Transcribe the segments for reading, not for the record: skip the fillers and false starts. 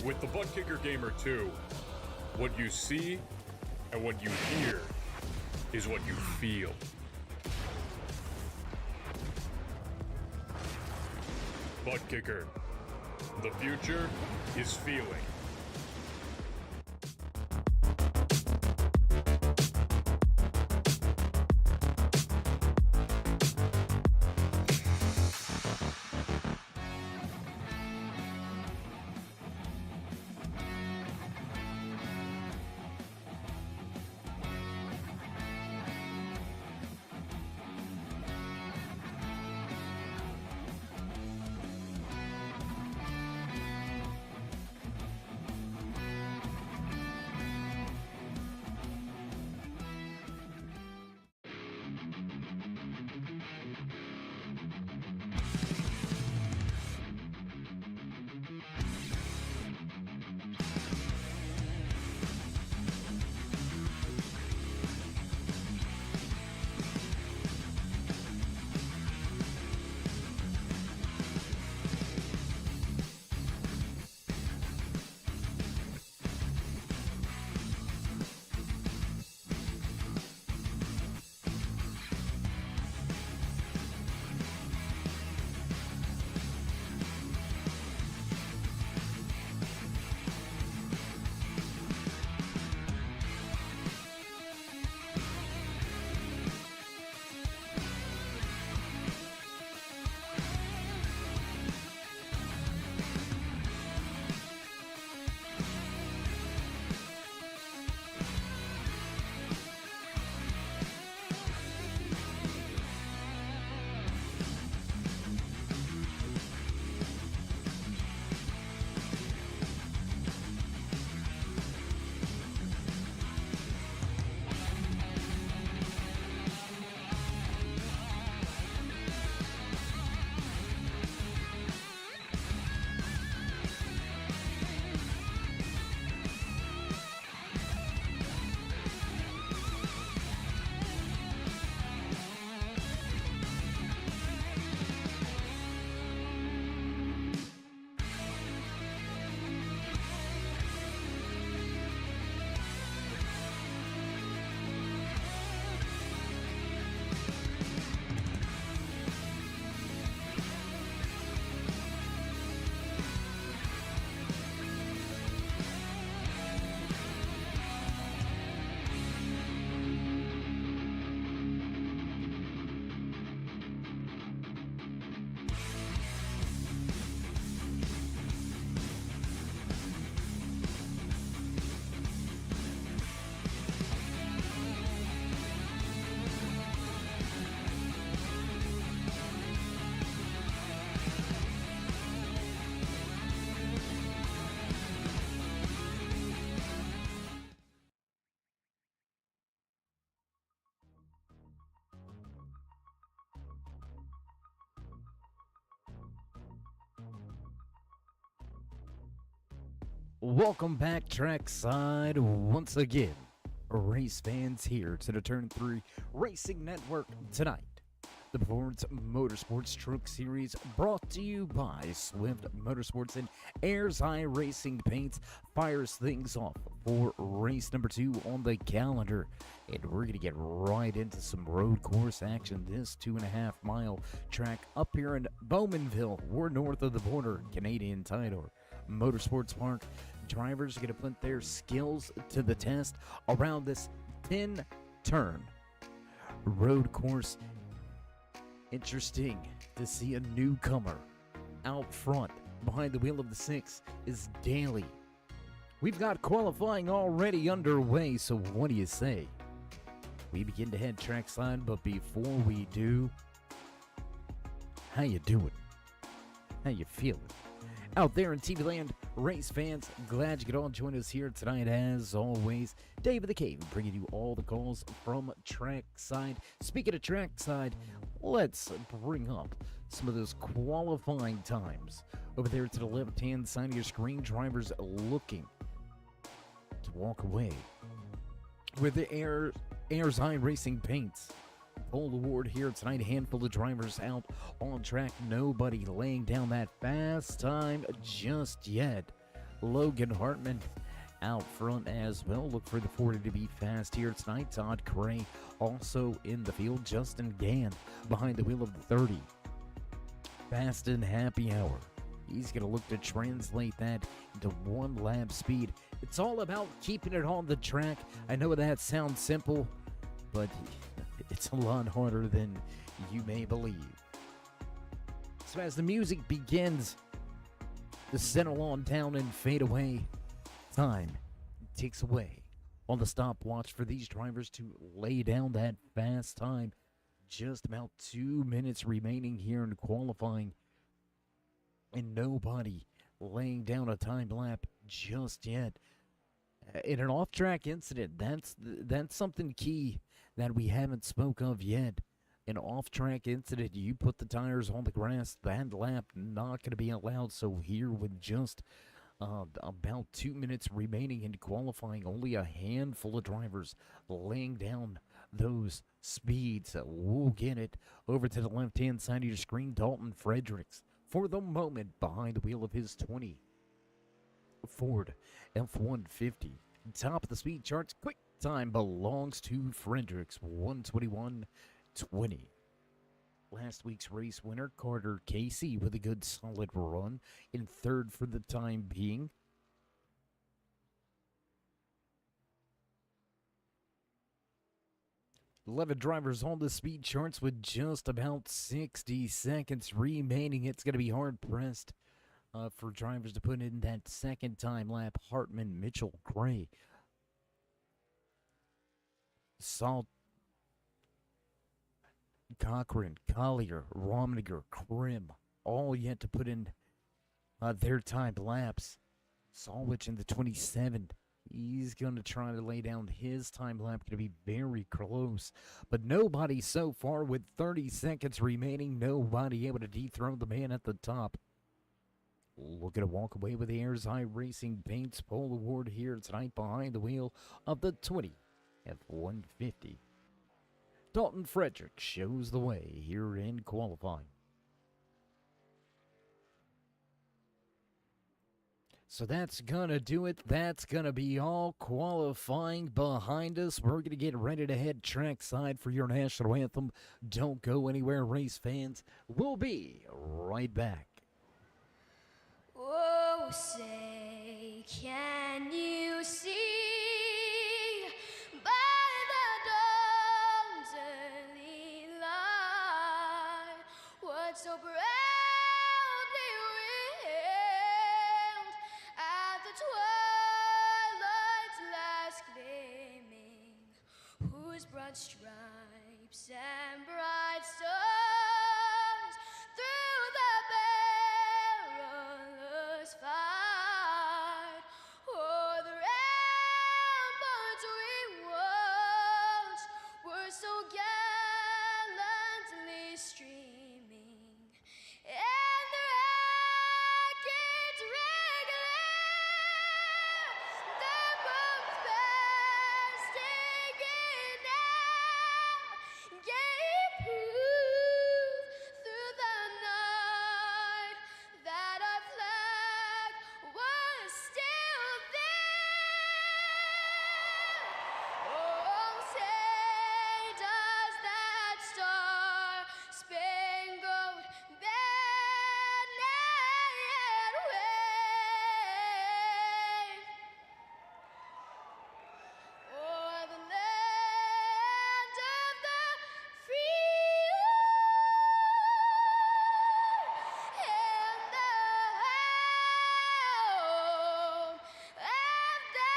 With the Butt Kicker Gamer 2, what you see and what you hear is what you feel. Butt Kicker. The future is feeling. Welcome back, trackside, once again. Race fans here to the Turn 3 Racing Network tonight. The Performance Motorsports Truck Series brought to you by Swift Motorsports and Airs Eye Racing Paints fires things off for race number 2 on the calendar. And we're going to get right into some road course action. This 2.5-mile track up here in Bowmanville. We're north of the border, Canadian Title. Motorsports Park. Drivers are going to put their skills to the test around this 10-turn road course. Interesting to see a newcomer out front. Behind the wheel of the 6 is Daly. We've got qualifying already underway, so what do you say? We begin to head trackside, but before we do, how you doing? How you feeling? Out there in TV land, race fans, glad you could all join us here tonight. As always, Dave of the Cave bringing you all the calls from trackside. Speaking of trackside, let's bring up some of those qualifying times. Over there to the left-hand side of your screen, drivers looking to walk away with the Airs Eye Racing Paints. Full award here tonight. A handful of drivers out on track. Nobody laying down that fast time just yet. Logan Hartman out front as well. Look for the 40 to be fast here tonight. Todd Cray also in the field. Justin Gann behind the wheel of the 30. Fast and happy hour. He's going to look to translate that into one lap speed. It's all about keeping it on the track. I know that sounds simple, but it's a lot harder than you may believe. So as the music begins to settle on down and fade away, time ticks away on the stopwatch for these drivers to lay down that fast time. Just about 2 minutes remaining here in qualifying, and nobody laying down a time lap just yet. In an off-track incident, that's something key that we haven't spoke of yet. An off-track incident, you put the tires on the grass, that lap not going to be allowed. So here with just about 2 minutes remaining in qualifying, only a handful of drivers laying down those speeds. We'll get it over to the left-hand side of your screen. Dalton Fredericks, for the moment, behind the wheel of his 20 Ford F-150. Top of the speed charts, quick time belongs to Fredericks, 1:21.20. Last week's race winner, Carter Casey, with a good solid run in third for the time being. $11 drivers on the speed charts with just about 60 seconds remaining. It's going to be hard-pressed for drivers to put in that second time lap. Hartman, Mitchell, Gray, Salt, Cochran, Collier, Romniger, Krim, all yet to put in their time laps. Salwich in the 27. He's going to try to lay down his time lap. Going to be very close. But nobody so far with 30 seconds remaining. Nobody able to dethrone the man at the top. Looking to walk away with the Airs High Racing Paints Pole Award here tonight behind the wheel of the 20 F-150. Dalton Frederick shows the way here in qualifying. So that's going to do it. That's going to be all qualifying behind us. We're going to get ready to head trackside for your national anthem. Don't go anywhere, race fans. We'll be right back. Oh, say, can you see by the dawn's early light what so proudly wailed at the twilight's last gleaming, whose broad stripes and bright stars through the perilous fight o'er the ramparts we watched were so gallantly streaming, and the rockets regular, the bombs bursting in air, gave proof through the night that our flag was still there. Oh, say does that star-spangled banner yet wave o'er the land of the free and the home of the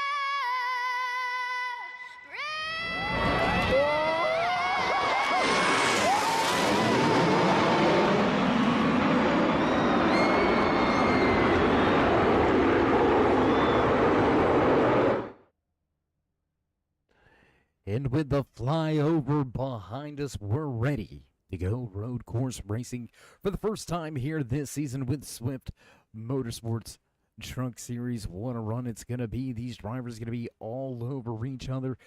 And with the flyover behind us, we're ready to go road course racing for the first time here this season with Swift Motorsports Truck Series. What a run it's going to be. These drivers going to be all over each other.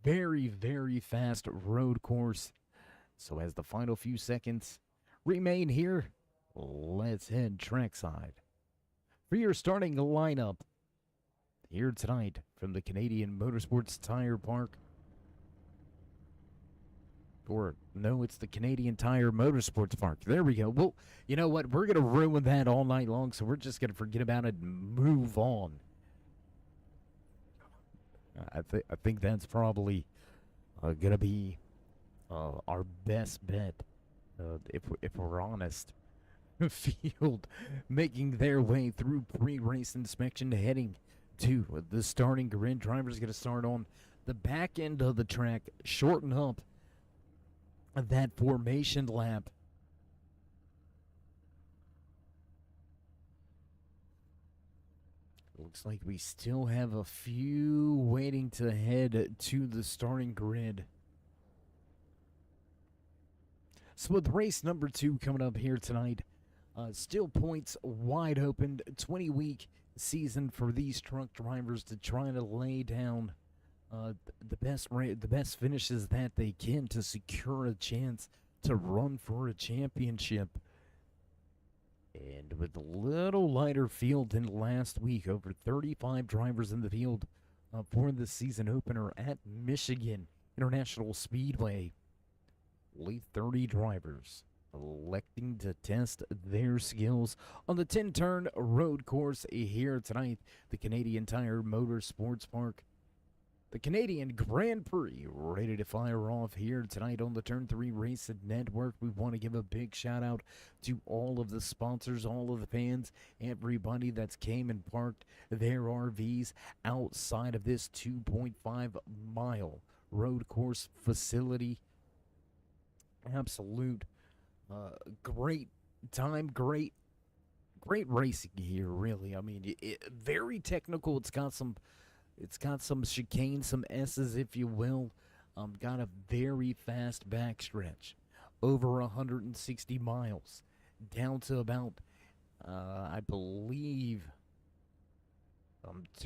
Very, very fast road course. So as the final few seconds remain here, let's head trackside For your starting lineup here tonight from the Canadian Motorsports Tire Park. Or, no, it's the Canadian Tire Motorsports Park. There we go. Well, you know what? We're going to ruin that all night long, so we're just going to forget about it and move on. I think that's probably going to be our best bet, if we're honest. Field making their way through pre-race inspection, heading to the starting grid. Drivers going to start on the back end of the track, shorten up that formation lap. Looks like we still have a few waiting to head to the starting grid. So with race number 2 coming up here tonight, still points wide open, 20-week season for these truck drivers to try to lay down the best finishes that they can to secure a chance to run for a championship. And with a little lighter field than last week, over 35 drivers in the field for the season opener at Michigan International Speedway. Only 30 drivers electing to test their skills on the 10-turn road course here tonight, the Canadian Tire Motorsports Park. The Canadian Grand Prix ready to fire off here tonight on the Turn 3 Racing Network. We want to give a big shout out to all of the sponsors, all of the fans, everybody that's came and parked their RVs outside of this 2.5-mile road course facility. Absolute great time, great racing here, really. I mean, very technical. It's got some chicane, some S's, if you will. Got a very fast backstretch, over 160 miles, down to about, I believe that's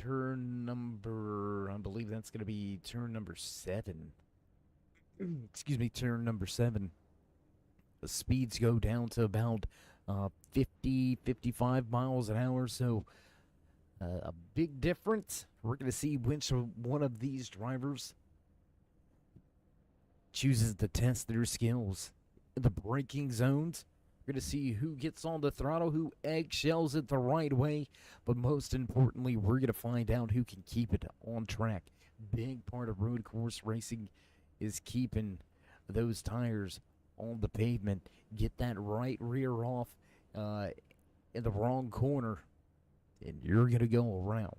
going to be turn number 7. Excuse me, turn number 7. The speeds go down to about 55 miles an hour, so a big difference. We're going to see which one of these drivers chooses to test their skills in the braking zones. We're going to see who gets on the throttle, who eggshells it the right way, but most importantly, we're going to find out who can keep it on track. Big part of road course racing is keeping those tires on the pavement. Get that right rear off in the wrong corner, and you're going to go around.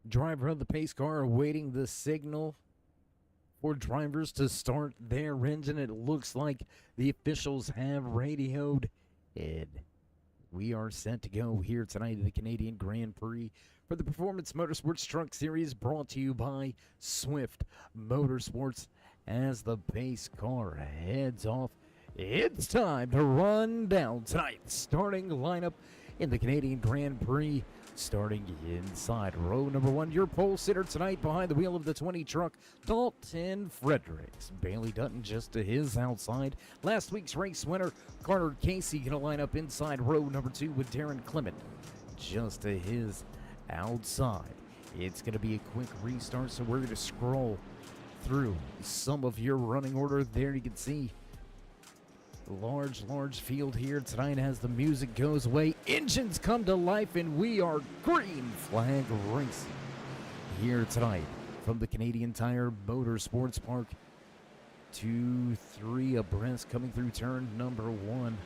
Driver of the pace car awaiting the signal for drivers to start their engine. It looks like the officials have radioed, and we are set to go here tonight at the Canadian Grand Prix for the Performance Motorsports Truck Series, brought to you by Swift Motorsports. As the pace car heads off, it's time to run down tonight's starting lineup in the Canadian Grand Prix. Starting inside row number 1, your pole sitter tonight behind the wheel of the 20 truck, Dalton Fredericks. Bailey Dutton just to his outside. Last week's race winner, Carter Casey, going to line up inside row number 2 with Darren Clement just to his outside. It's going to be a quick restart, so we're going to scroll through some of your running order. There you can see large field here tonight as the music goes away. Engines come to life, and we are green flag racing here tonight from the Canadian Tire Motorsports Park. 2, 3 abreast coming through turn number 1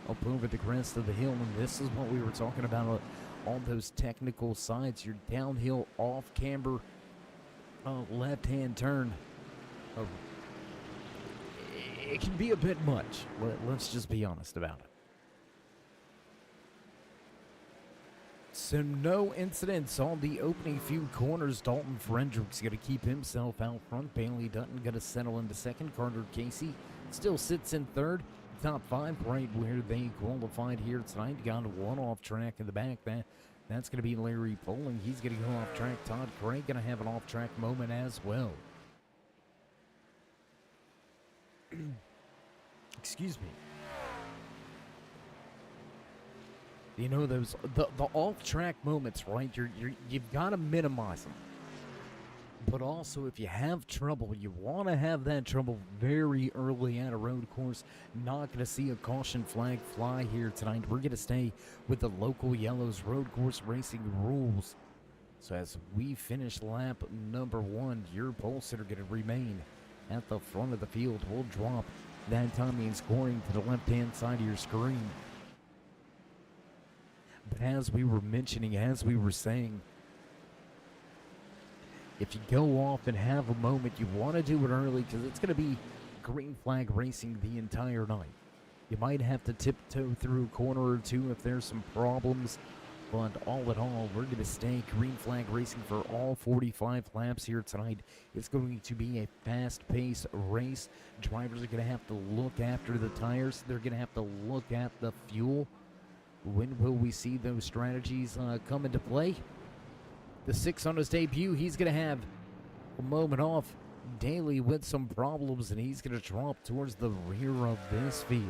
up over the crest of the hill, and this is what we were talking about on those technical sides. Your downhill off camber left-hand turn. It can be a bit much. Let's just be honest about it. So no incidents on the opening few corners. Dalton Fredericks going to keep himself out front. Bailey Dutton going to settle into second. Carter Casey still sits in third. Top 5 right where they qualified here tonight. Got one off track in the back. That's going to be Larry Poling. He's going to go off track. Todd Craig going to have an off-track moment as well. Excuse me. You know, those the off-track moments, right? You've got to minimize them. But also, if you have trouble, you want to have that trouble very early at a road course. Not going to see a caution flag fly here tonight. We're going to stay with the local yellows road course racing rules. So as we finish lap number 1, your pole sitter going to remain at the front of the field. We'll drop that timing scoring to the left-hand side of your screen. But as we were mentioning, as we were saying, if you go off and have a moment, you want to do it early because it's going to be green flag racing the entire night. You might have to tiptoe through a corner or two if there's some problems, but all in all, we're going to stay green flag racing for all 45 laps here tonight. It's going to be a fast-paced race. Drivers are going to have to look after the tires. They're going to have to look at the fuel. When will we see those strategies come into play? The 6 on his debut, he's going to have a moment off. Daly with some problems, and he's going to drop towards the rear of this field.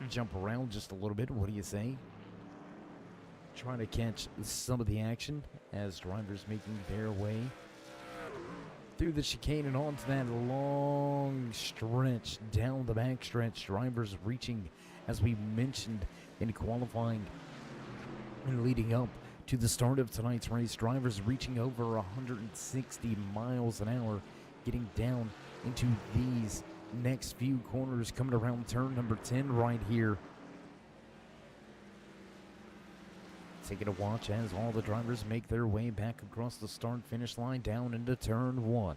Jump around just a little bit. What do you say? Trying to catch some of the action as drivers making their way through the chicane and onto that long stretch, down the back stretch. Drivers reaching, as we mentioned in qualifying and leading up to the start of tonight's race, drivers reaching over 160 miles an hour, getting down into these next few corners, coming around turn number 10 right here. Taking a watch as all the drivers make their way back across the start-finish line down into turn 1.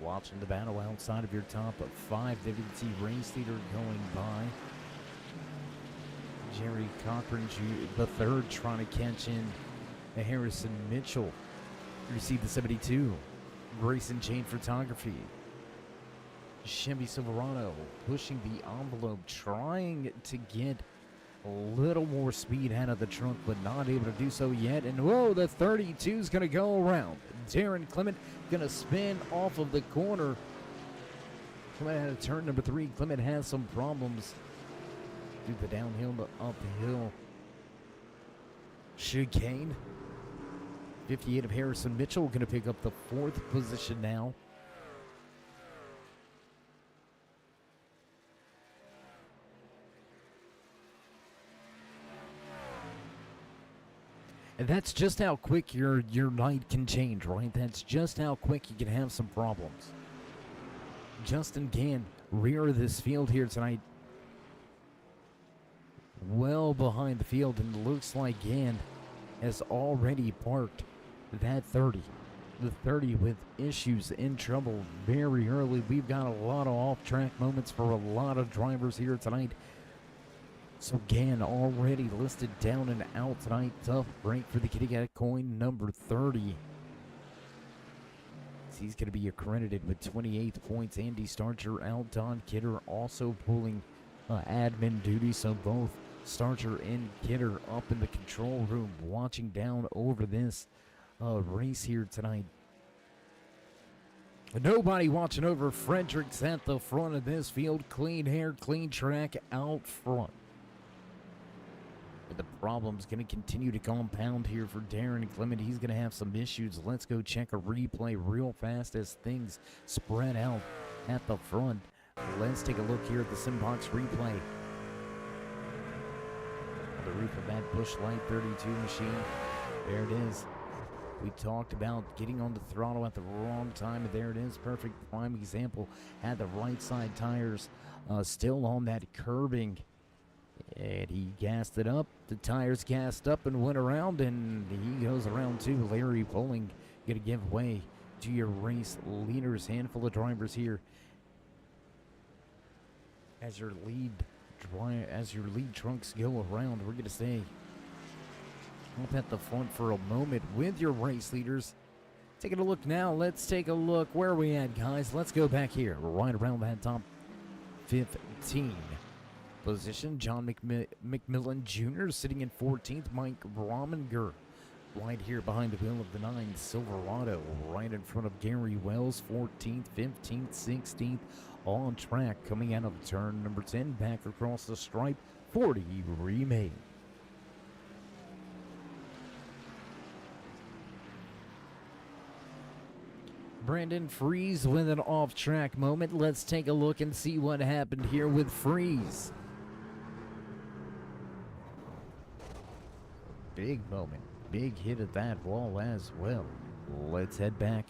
Watching the battle outside of your top 5. There you can see race leader going by. Jerry Cochran the third trying to catch in Harrison Mitchell. You see the 72. Grayson Chain Photography. Chevy Silverado pushing the envelope, trying to get a little more speed out of the trunk, but not able to do so yet. And whoa, the 32 is going to go around. Darren Clement going to spin off of the corner. Clement out of turn number 3. Clement has some problems through the downhill to uphill chicane. 58 of Harrison Mitchell going to pick up the 4th position now. And that's just how quick your night can change, right? That's just how quick you can have some problems. Justin Gann, rear of this field here tonight. Well behind the field, and it looks like Gann has already parked that 30. The 30 with issues, in trouble very early. We've got a lot of off-track moments for a lot of drivers here tonight. So Gann already listed down and out tonight. Tough break for the Kitty Cat coin number 30. He's going to be accredited with 28 points. Andy Starcher out. Don Kidder also pulling admin duty. So both Starcher and Kidder up in the control room watching down over this race here tonight. Nobody watching over Fredericks at the front of this field. Clean hair, clean track out front. But the problem's going to continue to compound here for Darren Clement. He's going to have some issues. Let's go check a replay real fast as things spread out at the front. Let's take a look here at the Simbox replay. On the roof of that Busch Light 32 machine. There it is. We talked about getting on the throttle at the wrong time, and there it is. Perfect prime example. Had the right side tires still on that curbing. And he gassed it up. The tires gassed up and went around, and he goes around too. Larry Poling going to give way to your race leaders. Handful of drivers here as your lead trunks go around. We're going to stay up at the front for a moment with your race leaders. Taking a look now. Let's take a look. Where are we at, guys? Let's go back here. We're right around that top 15. position. John McMillan Jr. sitting in 14th. Mike Rominger right here behind the wheel of the 9 Silverado, right in front of Gary Wells, 14th, 15th, 16th, on track coming out of turn number 10, back across the stripe, 40 remain. Brandon Freeze with an off-track moment. Let's take a look and see what happened here with Freeze. Big moment. Big hit at that wall as well. Let's head back.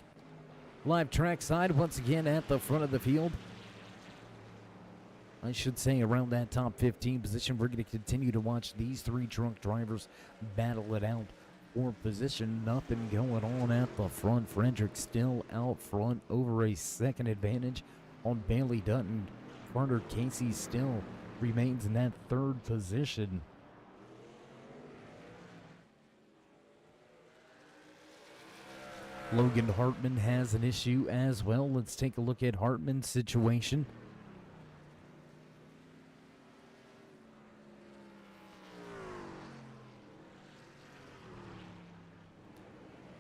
Live trackside once again at the front of the field. I should say around that top 15 position. We're going to continue to watch these 3 truck drivers battle it out for position. Nothing going on at the front. Frederick still out front over a second advantage on Bailey Dutton. Carter Casey still remains in that 3rd position. Logan Hartman has an issue as well. Let's take a look at Hartman's situation.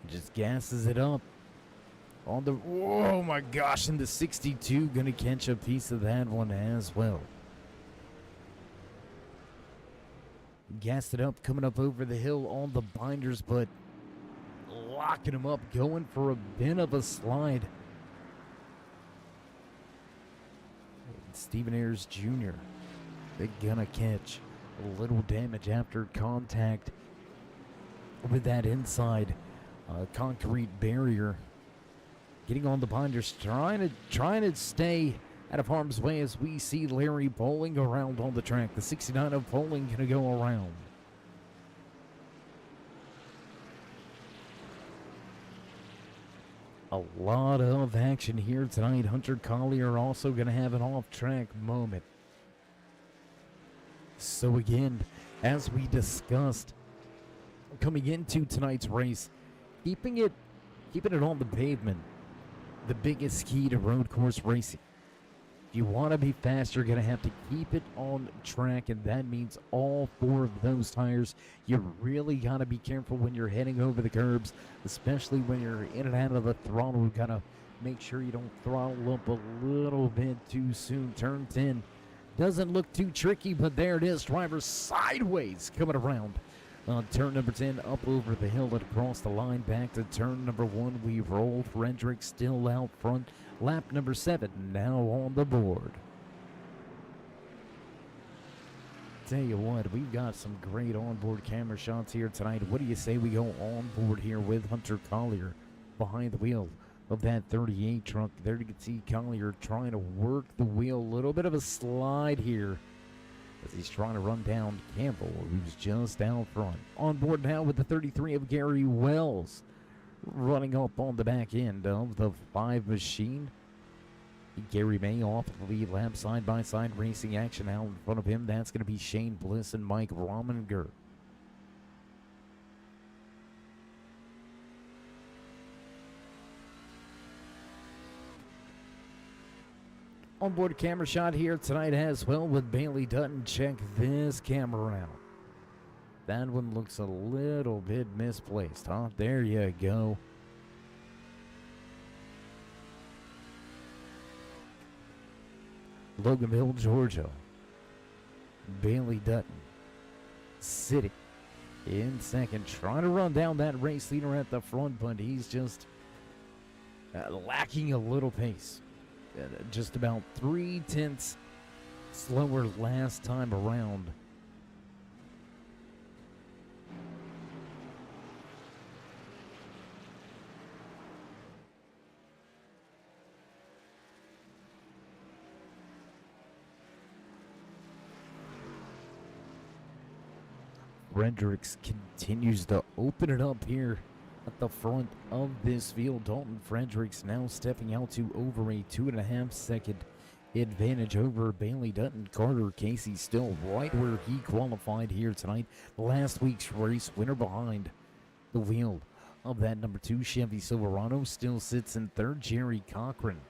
Just gasses it up on the, oh my gosh, and the 62 gonna catch a piece of that one as well. Gassed it up, coming up over the hill on the binders, but locking him up, going for a bit of a slide. And Stephen Ayers Jr., they're gonna catch a little damage after contact with that inside concrete barrier. Getting on the binders, trying to stay out of harm's way as we see Larry Bowling around on the track. The 69 of Bowling gonna go around. A lot of action here tonight. Hunter Collier also going to have an off-track moment. So again, as we discussed, coming into tonight's race, keeping it on the pavement, the biggest key to road course racing. If you want to be fast, you're going to have to keep it on track, and that means all 4 of those tires. You really got to be careful when you're heading over the curbs, especially when you're in and out of the throttle. You've got to make sure you don't throttle up a little bit too soon. Turn 10 doesn't look too tricky, but there it is. Driver sideways coming around. Turn number 10 up over the hill and across the line. Back to turn number 1. We roll. Frederick still out front. Lap number 7 now on the board. Tell you what, we've got some great onboard camera shots here tonight. What do you say we go on board here with Hunter Collier behind the wheel of that 38 truck? There you can see Collier trying to work the wheel. A little bit of a slide here as he's trying to run down Campbell, who's just out front. On board now with the 33 of Gary Wells, running up on the back end of the 5 machine. Gary May off the lead lap, side-by-side racing action out in front of him. That's going to be Shane Bliss and Mike Rominger. Onboard camera shot here tonight as well with Bailey Dutton. Check this camera out. That one looks a little bit misplaced, huh? There you go. Loganville, Georgia. Bailey Dutton sitting in second, trying to run down that race leader at the front, but he's just lacking a little pace. Just about 3/10 slower last time around. Fredericks continues to open it up here at the front of this field. Dalton Fredericks now stepping out to over a 2.5 second advantage over Bailey Dutton. Carter Casey still right where he qualified here tonight. Last week's race winner behind the wheel of that number 2 Chevy Silverado still sits in third. Jerry Cochran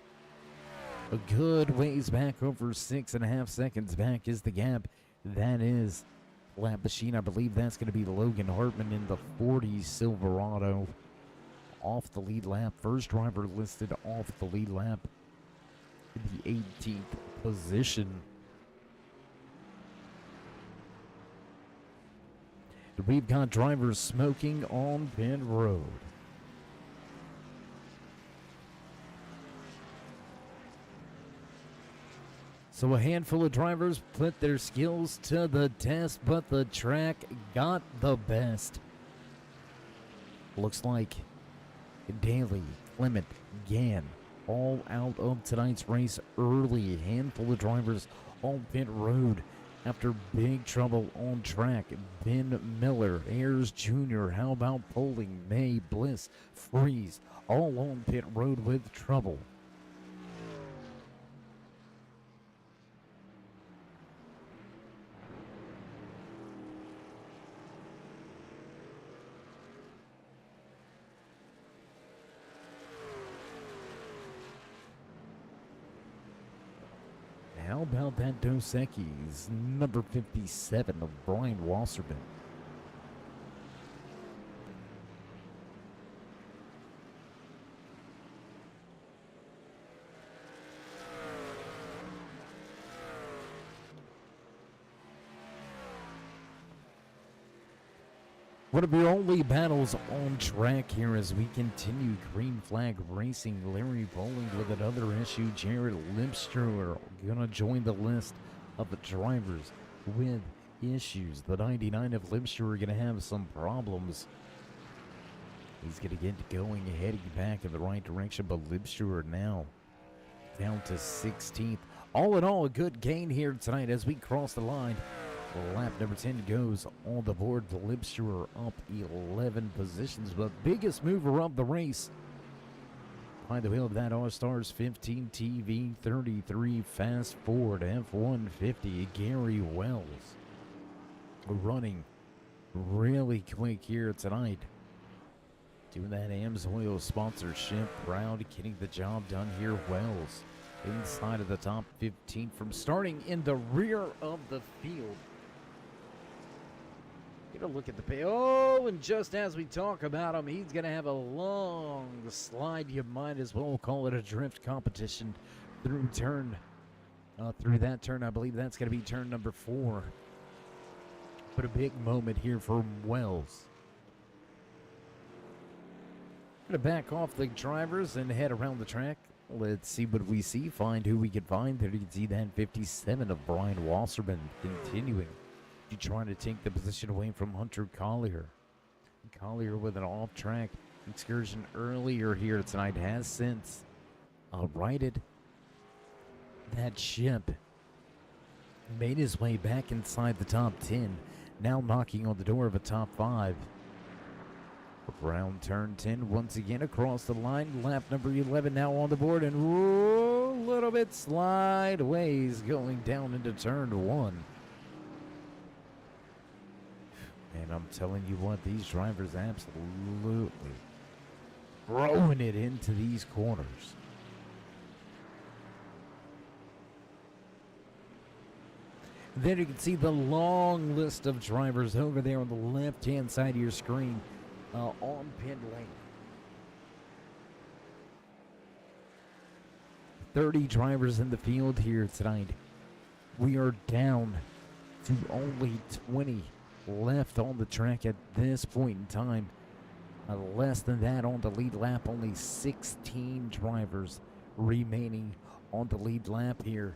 A good ways back, over 6.5 seconds back is the gap. That is lap machine. I believe that's going to be Logan Hartman in the 40 Silverado. Off the lead lap. First driver listed off the lead lap. The 18th position. We've got drivers smoking on pit road. So a handful of drivers put their skills to the test, but the track got the best. Looks like Daly, Clement, Gann, all out of tonight's race early. A handful of drivers on pit road after big trouble on track. Ben Miller, Ayers Jr., how about Poling, May, Bliss, Freeze, all on pit road with trouble. How about that Dos Equis, number 57 of Brian Wasserman. One of your only battles on track here as we continue green flag racing. Larry Bowling with another issue. Jared Lipstruer gonna join the list of the drivers with issues. The 99 of Lipstruer gonna have some problems. He's gonna get going, heading back in the right direction, but Lipstruer now down to 16th. All in all, a good gain here tonight as we cross the line. Lap number 10 goes on the board. The Lipstruer up 11 positions, but biggest mover of the race behind the wheel of that All-Stars 15 TV 33 Fast Ford F-150, Gary Wells, running really quick here tonight. Doing that AMSOIL sponsorship, proud, getting the job done here. Wells inside of the top 15 from starting in the rear of the field. Get a look at the pay. Oh, and just as we talk about him, he's going to have a long slide. You might as well call it a drift competition through that turn. I believe that's going to be turn number 4. But a big moment here for Wells. Going to back off the drivers and head around the track. Let's see what we see. Find who we can find. There you can see that 57 of Brian Wasserman continuing. Trying to take the position away from Hunter Collier. Collier with an off-track excursion earlier here tonight has since righted that ship. Made his way back inside the top 10. Now knocking on the door of a top 5. Around turn 10 once again across the line. Lap number 11 now on the board and a little bit slideways going down into turn 1. And I'm telling you what, these drivers absolutely throwing it into these corners. Then you can see the long list of drivers over there on the left-hand side of your screen on pit lane. 30 drivers in the field here tonight. We are down to only 20 left on the track at this point in time. Less than that on the lead lap. Only 16 drivers remaining on the lead lap here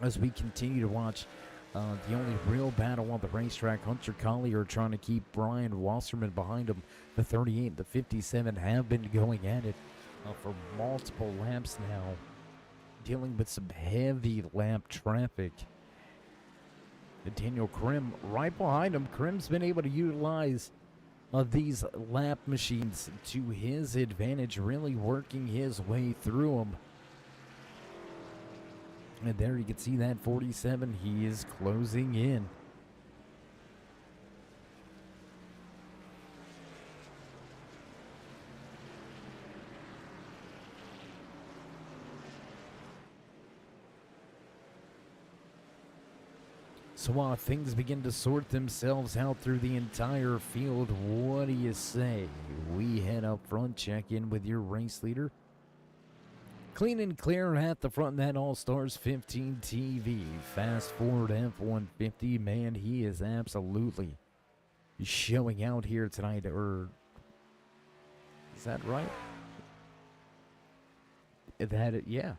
as we continue to watch the only real battle on the racetrack. Hunter Collier trying to keep Brian Wasserman behind him. The 38 and the 57 have been going at it for multiple laps now, dealing with some heavy lap traffic. Daniel Krim right behind him. Krim's been able to utilize these lap machines to his advantage, really working his way through them. And there you can see that 47. He is closing in. So while things begin to sort themselves out through the entire field, what do you say? We head up front, check in with your race leader. Clean and clear at the front, that All-Stars 15 TV. Fast forward F-150, man, he is absolutely showing out here tonight. Or is that right? Yeah,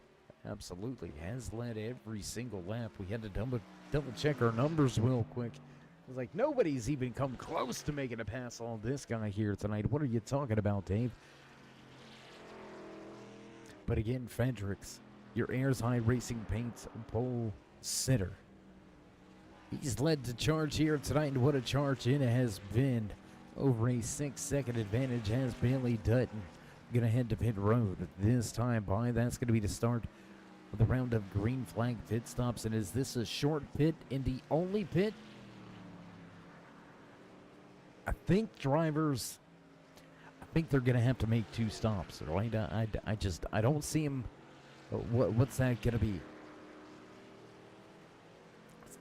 absolutely. Has led every single lap. We had to double check our numbers real quick. It was like nobody's even come close to making a pass on this guy here tonight. What are you talking about, Dave? But again, Fredericks, your Ayers High Racing Paints pole sitter. He's led to charge here tonight, and what a charge it has been. Over a 6-second advantage has Bailey Dutton. Gonna head to pit road this time by. That's gonna be the start of the round of green flag pit stops. And is this a short pit in the only pit? I think they're gonna have to make 2 stops, right? I don't see him. What's that gonna be?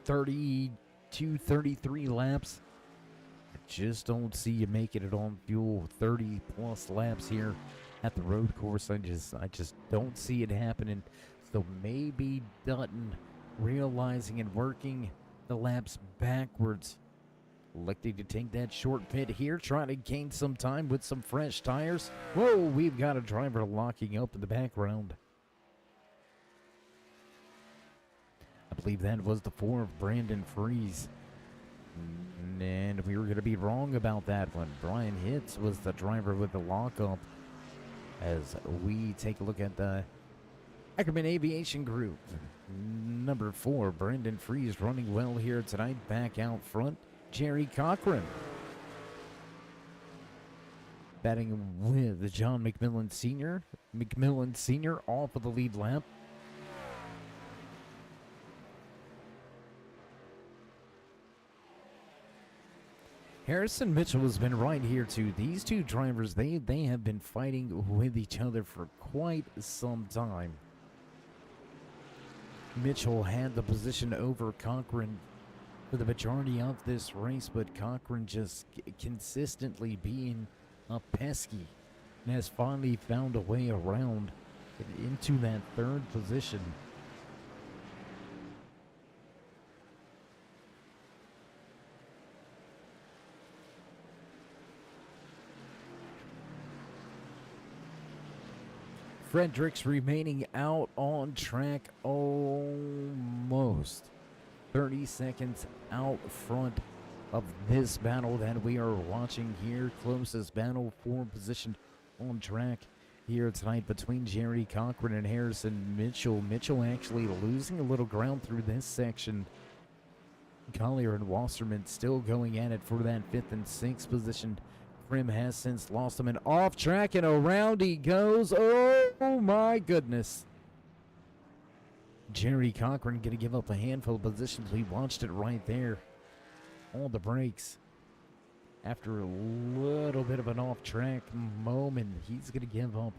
32, 33 laps. I just don't see you making it on fuel 30 plus laps here at the road course. I just don't see it happening. So maybe Dutton realizing and working the laps backwards, electing to take that short pit here, trying to gain some time with some fresh tires. Whoa, we've got a driver locking up in the background. I believe that was the 4 of Brandon Freeze. And we were going to be wrong about that one. Brian Hitz was the driver with the lockup. As we take a look at the Ackerman Aviation Group. Number 4, Brandon Freeze running well here tonight. Back out front, Jerry Cochran. Batting with John McMillan Sr. McMillan Sr. off of the lead lap. Harrison Mitchell has been right here too. These two drivers, they have been fighting with each other for quite some time. Mitchell had the position over Cochran for the majority of this race, but Cochran just consistently being pesky and has finally found a way around into that 3rd position. Fredericks remaining out on track almost 30 seconds out front of this battle that we are watching here. Closest battle for position on track here tonight between Jerry Cochran and Harrison Mitchell. Mitchell actually losing a little ground through this section. Collier and Wasserman still going at it for that 5th and 6th position. Prim has since lost him, and off track and around he goes. Oh my goodness. Jerry Cochran going to give up a handful of positions. We watched it right there on the brakes. After a little bit of an off track moment, he's going to give up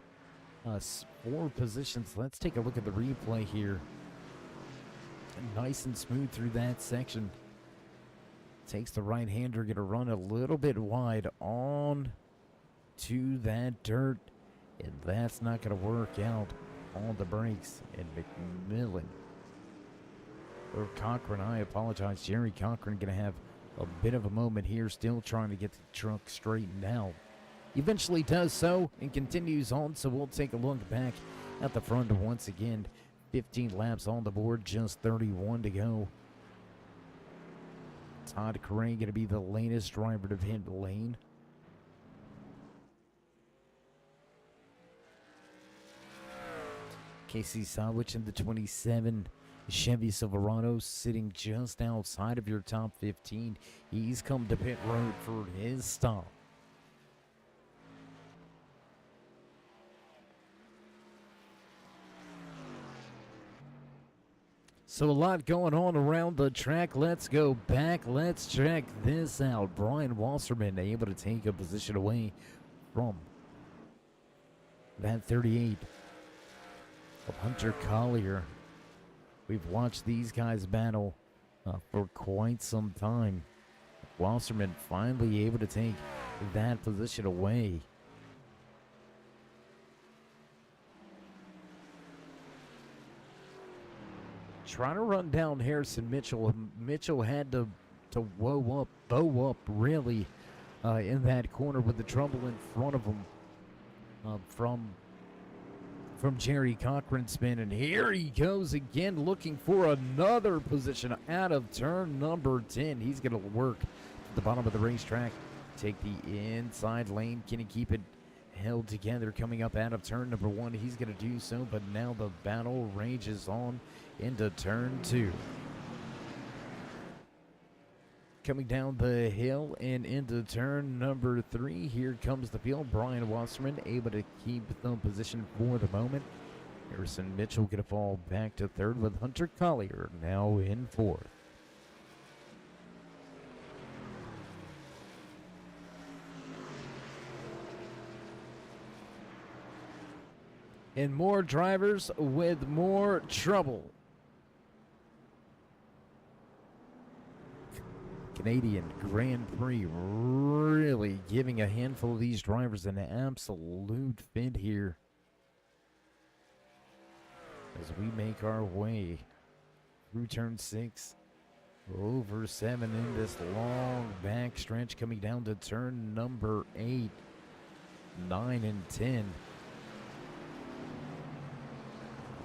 us 4 positions. Let's take a look at the replay here. Nice and smooth through that section. Takes the right-hander, going to run a little bit wide on to that dirt. And that's not going to work out on the brakes. And McMillan, or Cochran, I apologize. Jerry Cochran going to have a bit of a moment here, still trying to get the truck straightened out. Eventually does so and continues on, so we'll take a look back at the front once again. 15 laps on the board, just 31 to go. Todd Crane going to be the latest driver to hit the lane. Casey Sawich in the 27 Chevy Silverado sitting just outside of your top 15. He's come to pit road for his stop. So a lot going on around the track. Let's go back. Let's check this out. Brian Wasserman able to take a position away from that 38 of Hunter Collier. We've watched these guys battle for quite some time. Wasserman finally able to take that position away. Trying to run down Harrison Mitchell. Mitchell had to bow up really in that corner with the trouble in front of him from Jerry Cochran's spin. And here he goes again looking for another position out of turn number 10. He's going to work at the bottom of the racetrack. Take the inside lane. Can he keep it held together coming up out of turn number 1? He's going to do so, but now the battle rages on into turn 2. Coming down the hill and into turn number 3. Here comes the field. Brian Wasserman able to keep the position for the moment. Harrison Mitchell going to fall back to third with Hunter Collier now in fourth. And more drivers with more trouble. Canadian Grand Prix really giving a handful of these drivers an absolute fit here as we make our way through turn 6, over 7 in this long back stretch, coming down to turn number 8, 9, and 10.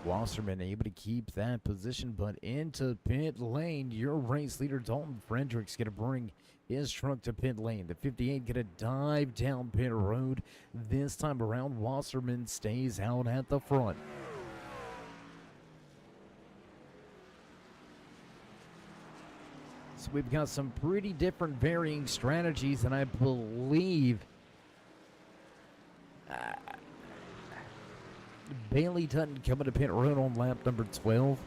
Wasserman able to keep that position, but into pit lane, your race leader Dalton Fredericks going to bring his truck to pit lane. The 58 going to dive down pit road. This time around, Wasserman stays out at the front. So we've got some pretty different varying strategies, and I believe Bailey Dutton coming to pit road on lap number 12.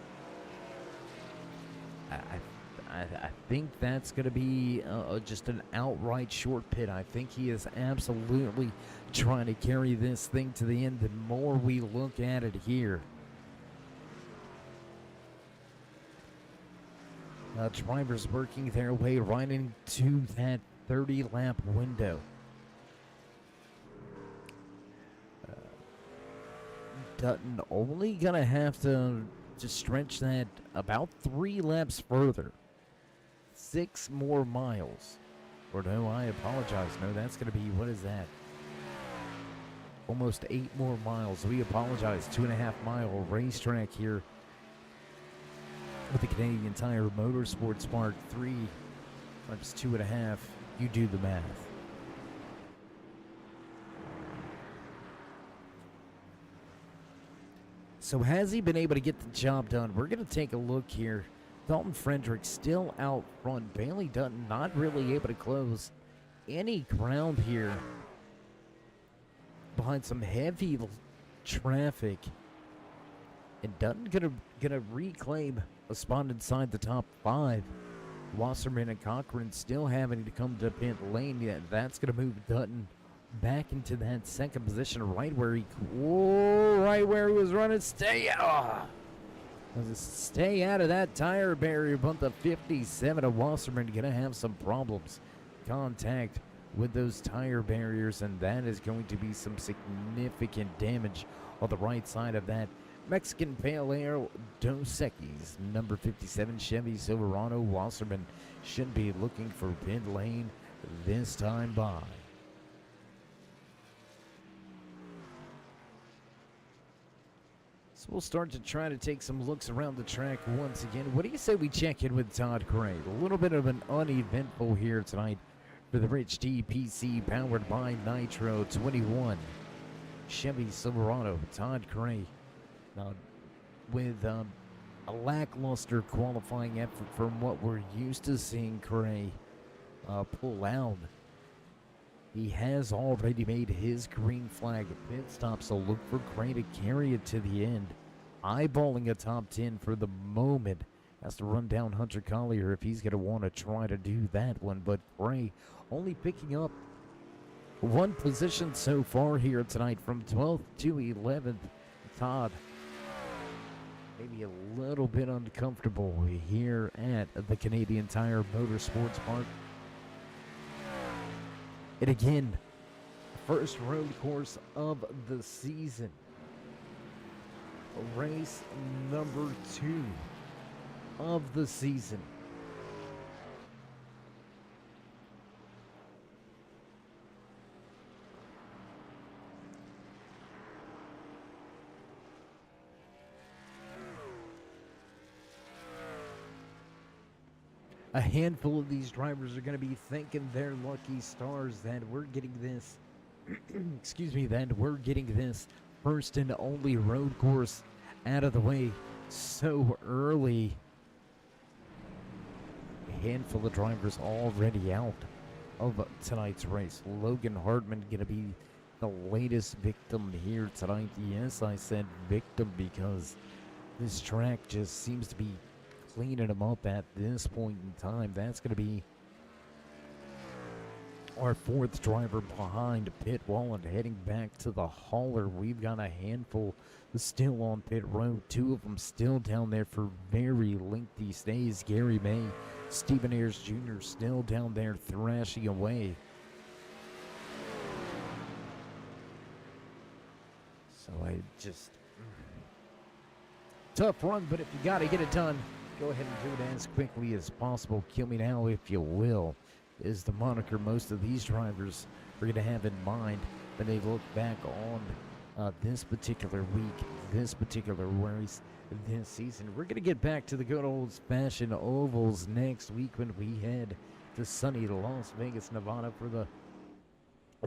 I think that's going to be just an outright short pit. I think he is absolutely trying to carry this thing to the end. The more we look at it here, drivers working their way right into that 30-lap window. Dutton only gonna have to stretch that about 3 laps further. 6 more miles. Or no, I apologize. No, that's gonna be, what is that? Almost 8 more miles. We apologize. 2.5 mile racetrack here with the Canadian Tire Motorsports Park. 3 times 2.5. You do the math. So has he been able to get the job done? We're going to take a look here. Dalton Fredericks still out front. Bailey Dutton not really able to close any ground here behind some heavy traffic. And Dutton gonna reclaim a spot inside the top 5. Wasserman and Cochran still having to come to pit lane. Yeah, that's going to move Dutton back into that second position, right where he was running. Stay out of that tire barrier, but the 57 of Wasserman gonna have some problems. Contact with those tire barriers, and that is going to be some significant damage on the right side of that Mexican Pale Ale Dos Equis number 57 Chevy Silverado. Wasserman should be looking for pit lane this time by. So we'll start to try to take some looks around the track once again. What do you say we check in with Todd Craig? A little bit of an uneventful here tonight for the Rich DPC powered by Nitro 21 Chevy Silverado. Todd Craig with a lackluster qualifying effort from what we're used to seeing Craig pull out. He has already made his green flag pit stop, so look for Gray to carry it to the end. Eyeballing a top 10 for the moment. Has to run down Hunter Collier if he's going to want to try to do that one. But Gray only picking up 1 position so far here tonight from 12th to 11th. Todd maybe a little bit uncomfortable here at the Canadian Tire Motorsports Park. And again, first road course of the season. Race number 2 of the season. A handful of these drivers are going to be thanking their lucky stars that we're getting this, excuse me, that we're getting this first and only road course out of the way so early. A handful of drivers already out of tonight's race. Logan Hartman going to be the latest victim here tonight. Yes, I said victim because this track just seems to be cleaning him up at this point in time. That's going to be our 4th driver behind pit wall and heading back to the hauler. We've got a handful still on pit road. 2 of them still down there for very lengthy stays. Gary May, Stephen Ayers Jr. still down there thrashing away. So tough run, but if you got to get it done, go ahead and do it as quickly as possible. Kill me now if you will is the moniker most of these drivers are going to have in mind when they look back on this particular week, this particular race, this season. We're going to get back to the good old-fashioned ovals next week when we head to sunny Las Vegas, Nevada for the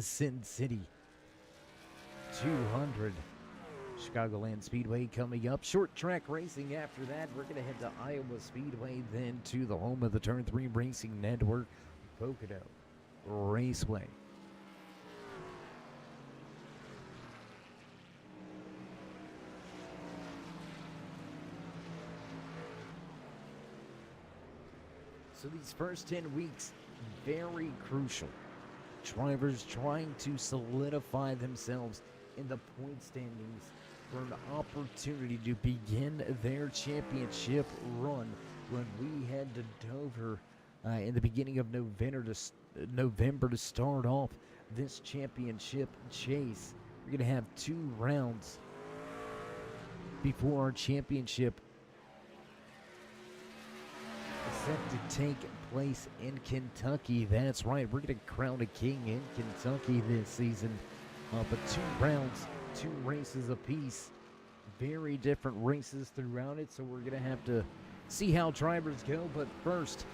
Sin City 200. Chicagoland Speedway coming up. Short track racing after that. We're going to head to Iowa Speedway, then to the home of the Turn 3 Racing Network, Pocono Raceway. So these first 10 weeks, very crucial. Drivers trying to solidify themselves in the point standings for an opportunity to begin their championship run when we head to Dover in the beginning of November to start off this championship chase. We're going to have 2 rounds before our championship is set to take place in Kentucky. That's right, we're going to crown a king in Kentucky this season. But 2 rounds, 2 races apiece. Very different races throughout it, so we're going to have to see how drivers go. But first,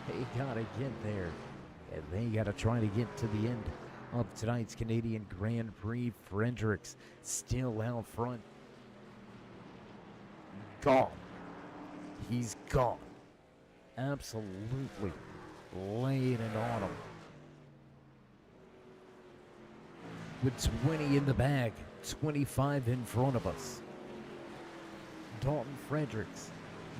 they got to get there. And they got to try to get to the end of tonight's Canadian Grand Prix. Fredericks still out front. Gone. He's gone. Absolutely laying it on him. With 20 in the bag, 25 in front of us. Dalton Fredericks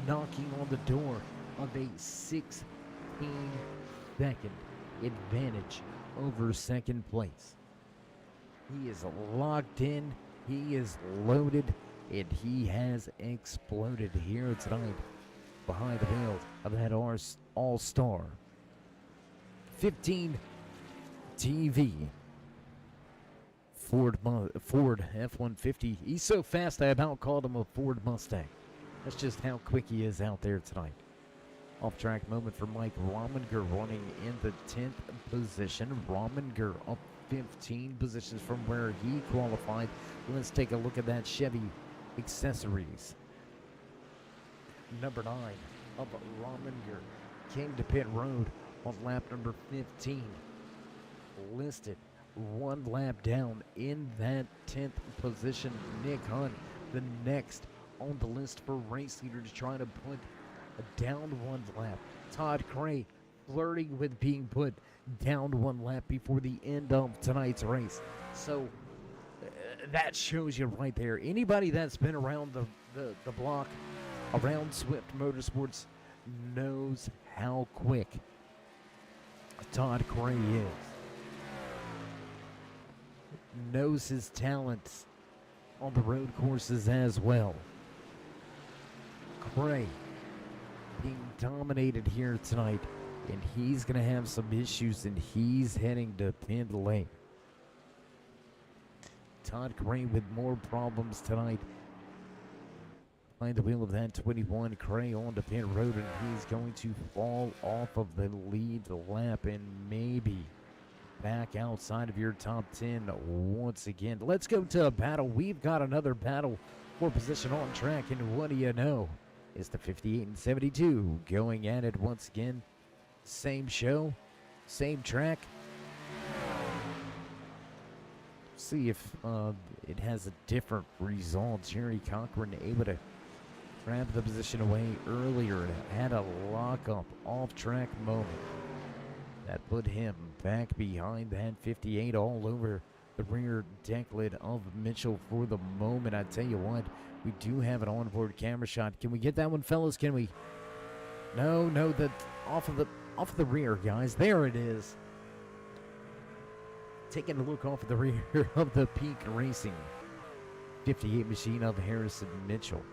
knocking on the door of a 16-second advantage over second place. He is locked in, he is loaded, and he has exploded here tonight behind the wheel of that All-Star 15 TV. Ford F-150. He's so fast I about called him a Ford Mustang. That's just how quick he is out there tonight. Off-track moment for Mike Rominger running in the 10th position. Rominger up 15 positions from where he qualified. Let's take a look at that Chevy accessories. Number 9 of Rominger came to pit road on lap number 15. Listed 1 lap down in that 10th position. Nick Hunt, the next on the list for race leader to try to put down 1 lap. Todd Cray flirting with being put down 1 lap before the end of tonight's race. So that shows you right there. Anybody that's been around the block, around Swift Motorsports, knows how quick Todd Cray is. Knows his talents on the road courses as well. Cray being dominated here tonight, and he's going to have some issues, and he's heading to pit lane. Todd Cray with more problems tonight. Behind the wheel of that 21, Cray on to pit road, and he's going to fall off of the lead lap and maybe back outside of your top 10 once again. Let's go to a battle. We've got another battle for position on track, and what do you know? It's the 58 and 72 going at it once again. Same show, same track. See if it has a different result. Jerry Cochran able to grab the position away earlier and had a lock-up off-track moment that put him back behind that 58 all over the rear deck lid of Mitchell for the moment. I tell you what, we do have an onboard camera shot. Can we get that one, fellas? Can we? No, the off of the rear, guys. There it is. Taking a look off of the rear of the Peak Racing 58 machine of Harrison Mitchell.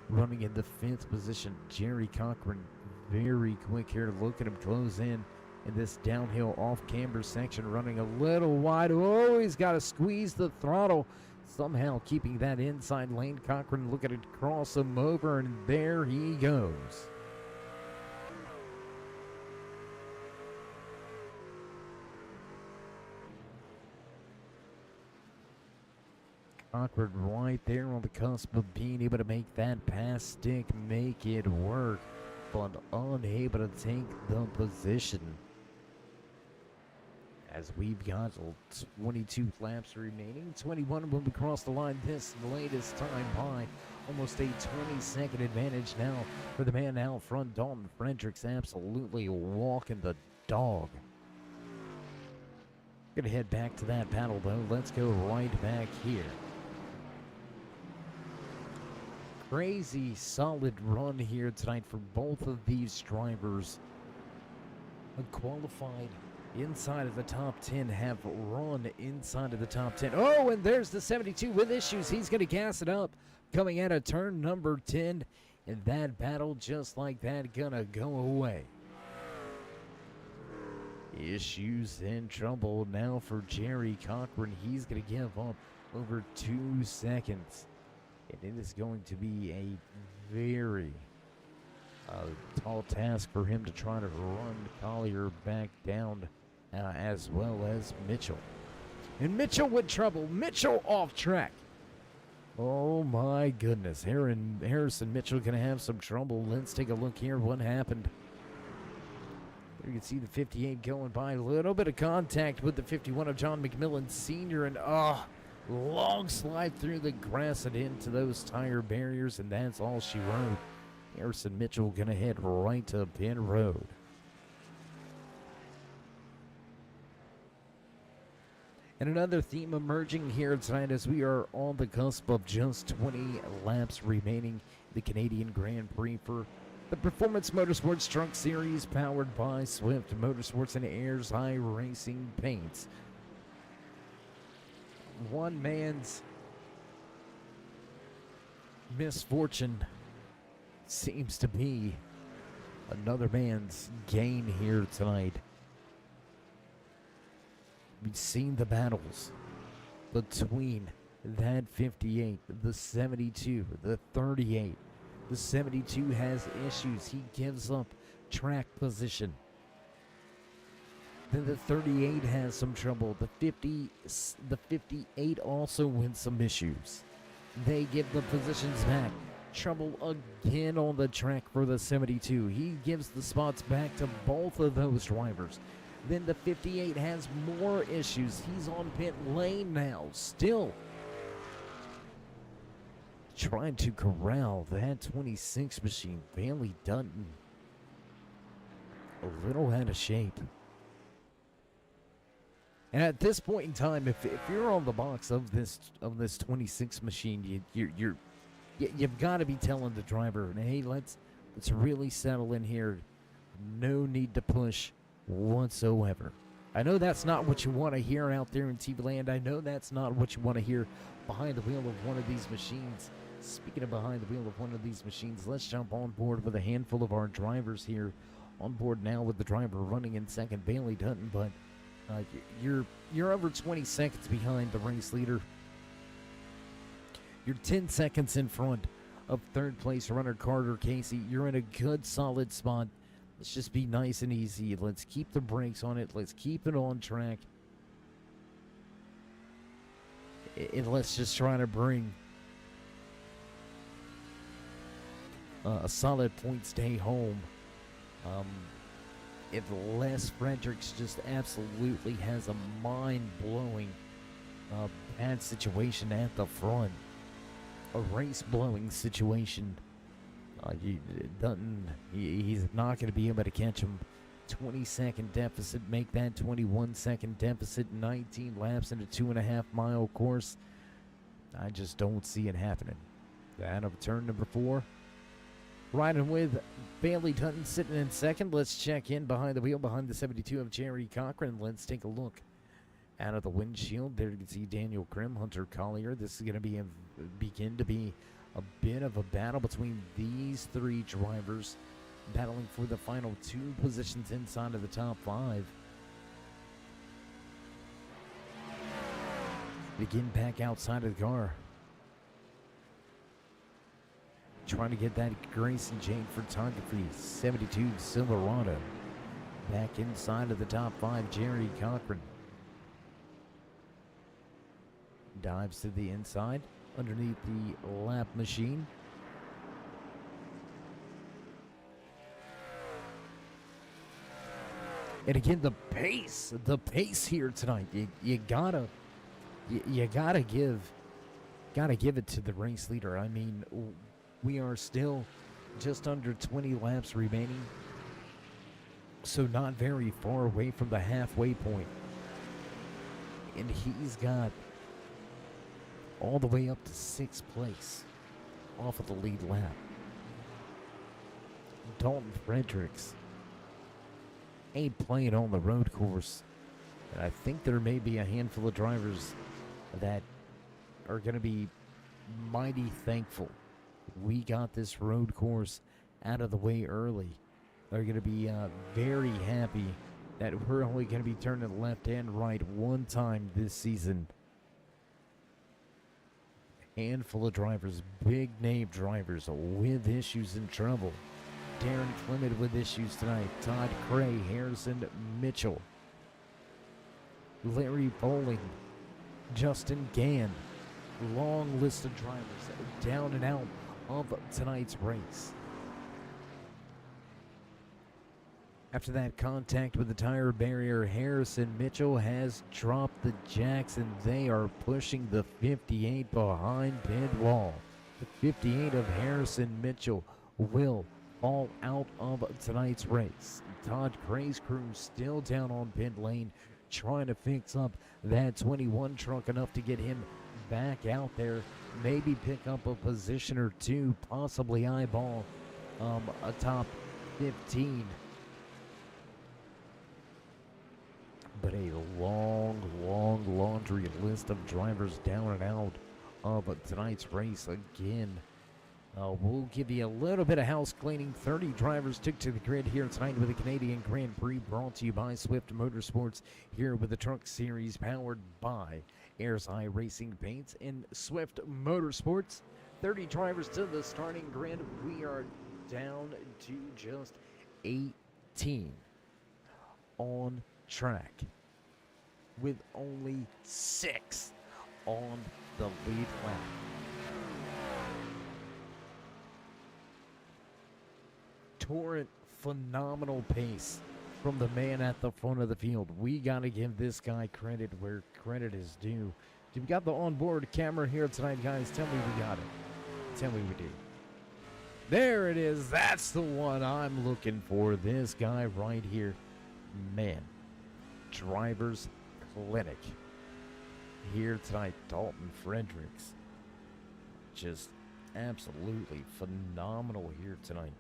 Running in the 5th position, Jerry Cochran. Very quick here. Look at him close in this downhill off-camber section. Running a little wide. Oh, he's got to squeeze the throttle. Somehow keeping that inside lane. Cochran looking to cross him over, and there he goes. Cochran right there on the cusp of being able to make that pass stick, make it work, but unable to take the position. As we've got 22 laps remaining, 21 when we cross the line this latest time by. Almost a 20-second advantage now for the man out front. Dalton Fredericks absolutely walking the dog. Gonna head back to that battle though. Let's go right back here. Crazy solid run here tonight for both of these drivers. Qualified inside of the top 10, have run inside of the top 10. Oh, and there's the 72 with issues. He's going to gas it up coming out of turn number 10. And that battle, just like that, gonna go away. Issues and trouble now for Jerry Cochran. He's going to give up over 2 seconds. And it is going to be a very tall task for him to try to run Collier back down, as well as Mitchell. And Mitchell with trouble. Mitchell off track. Oh my goodness. Harrison Mitchell going to have some trouble. Let's take a look here. What happened? You can see the 58 going by. A little bit of contact with the 51 of John McMillan Sr. And long slide through the grass and into those tire barriers, and that's all she wrote. Harrison Mitchell gonna head right to pit road. And another theme emerging here tonight as we are on the cusp of just 20 laps remaining. The Canadian Grand Prix for the Performance Motorsports Truck Series, powered by Swift Motorsports and Ayers High Racing Paints. One man's misfortune seems to be another man's gain here tonight. We've seen the battles between that 58, the 72, the 38. The 72 has issues. He gives up track position. Then the 38 has some trouble. The 58 also wins some issues. They give the positions back. Trouble again on the track for the 72. He gives the spots back to both of those drivers. Then the 58 has more issues. He's on pit lane now. Still trying to corral that 26 machine. Bailey Dutton a little out of shape. And at this point in time, if you're on the box of this 26 machine, you've got to be telling the driver, hey, let's really settle in here. No need to push whatsoever. I know that's not what you want to hear out there in TV land. I know that's not what you want to hear behind the wheel of one of these machines. Speaking of behind the wheel of one of these machines, let's jump on board with a handful of our drivers here. On board now with the driver running in second, Bailey Dutton, but you're over 20 seconds behind the race leader. You're 10 seconds in front of third place runner Carter Casey. You're in a good, solid spot. Let's just be nice and easy. Let's keep the brakes on it. Let's keep it on track. And let's just try to bring a solid points day home. If Les Fredericks just absolutely has a mind-blowing bad situation at the front, a race-blowing situation, Dutton, he's not going to be able to catch him. 20-second deficit, make that 21-second deficit, 19 laps in a 2.5-mile course. I just don't see it happening. Out of turn number 4. Riding with Bailey Dutton sitting in second. Let's check in behind the wheel, behind the 72 of Jerry Cochran. Let's take a look out of the windshield. There you can see Daniel Krim, Hunter Collier. This is going to begin to be a bit of a battle between these 3 drivers, battling for the final 2 positions inside of the top 5. Begin back outside of the car. Trying to get that Grayson Jane photography 72 Silverado. Back inside of the top 5, Jerry Cochran. Dives to the inside underneath the lap machine. And again, the pace here tonight. You gotta give it to the race leader. I mean, we are still just under 20 laps remaining, so not very far away from the halfway point. And he's got all the way up to 6th place off of the lead lap. Dalton Fredericks ain't playing on the road course. And I think there may be a handful of drivers that are going to be mighty thankful we got this road course out of the way early. They're going to be very happy that we're only going to be turning left and right one time this season. Handful of drivers, big name drivers with issues and trouble. Darren Clement with issues tonight. Todd Cray, Harrison Mitchell, Larry Bowling, Justin Gann. Long list of drivers down and out of tonight's race. After that contact with the tire barrier, Harrison Mitchell has dropped the jacks, and they are pushing the 58 behind pit wall. The 58 of Harrison Mitchell will fall out of tonight's race. Todd Cray's crew still down on pit lane, trying to fix up that 21 truck enough to get him back out there, maybe pick up a position or 2, possibly eyeball a top 15. But a long laundry list of drivers down and out of tonight's race again. We'll give you a little bit of house cleaning. 30 drivers took to the grid here tonight with the Canadian Grand Prix, brought to you by Swift Motorsports, here with the Truck Series, powered by Airs High Racing Paints and Swift Motorsports. 30 drivers to the starting grid. We are down to just 18 on track, with only 6 on the lead lap. Torrent, phenomenal pace from the man at the front of the field. We got to give this guy credit where credit is due. We've got the onboard camera here tonight, guys. Tell me we got it. Tell me we do. There it is. That's the one I'm looking for. This guy right here. Man. Drivers Clinic. Here tonight, Dalton Fredericks. Just absolutely phenomenal here tonight.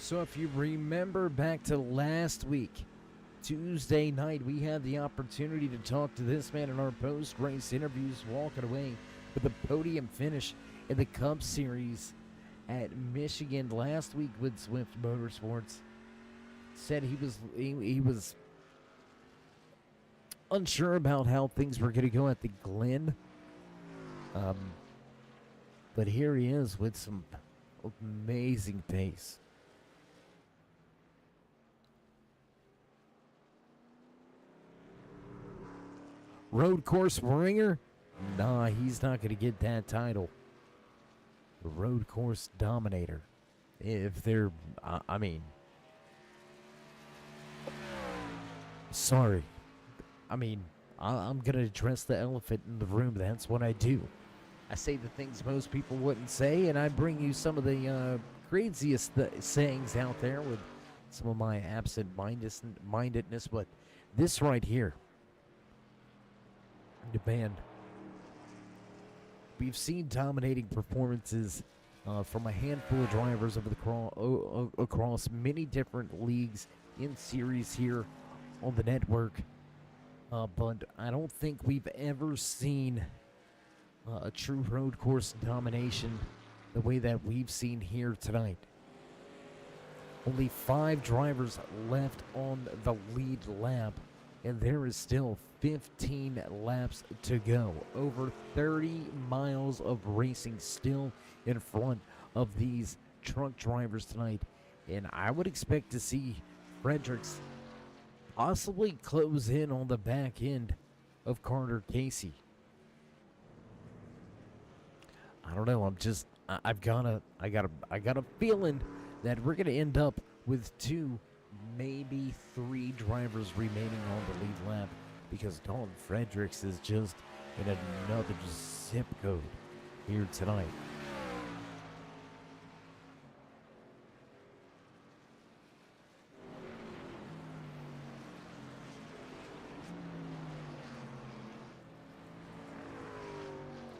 So if you remember back to last week, Tuesday night, we had the opportunity to talk to this man in our post-race interviews, walking away with a podium finish in the Cup Series at Michigan last week with Swift Motorsports. Said he was unsure about how things were going to go at the Glen. But here he is with some amazing pace. Road course ringer? Nah, he's not going to get that title. The road course dominator. If they're, I mean, sorry. I mean, I'm going to address the elephant in the room. That's what I do. I say the things most people wouldn't say, and I bring you some of the craziest sayings out there with some of my absent-mindedness. But this right here, the band, we've seen dominating performances from a handful of drivers over across many different leagues in series here on the network. But I don't think we've ever seen a true road course domination the way that we've seen here tonight. Only 5 drivers left on the lead lap, and there is still 15 laps to go. Over 30 miles of racing still in front of these truck drivers tonight. And I would expect to see Fredericks possibly close in on the back end of Carter Casey. I don't know. I got a feeling that we're gonna end up with 2, maybe 3 drivers remaining on the lead lap, because Dalton Fredericks is just in another zip code here tonight.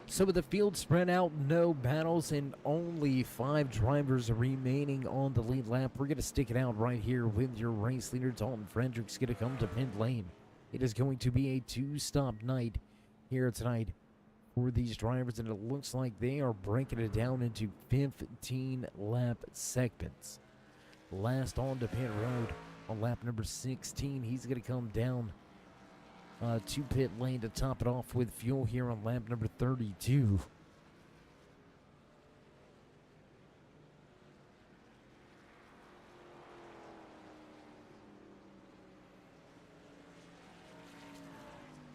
So with the field spread out, no battles, and only 5 drivers remaining on the lead lap, we're going to stick it out right here with your race leader. Dalton Fredericks going to come to pit lane. It is going to be a 2-stop night here tonight for these drivers, and it looks like they are breaking it down into 15-lap segments. Last on to pit road on lap number 16, he's going to come down to pit lane to top it off with fuel here on lap number 32.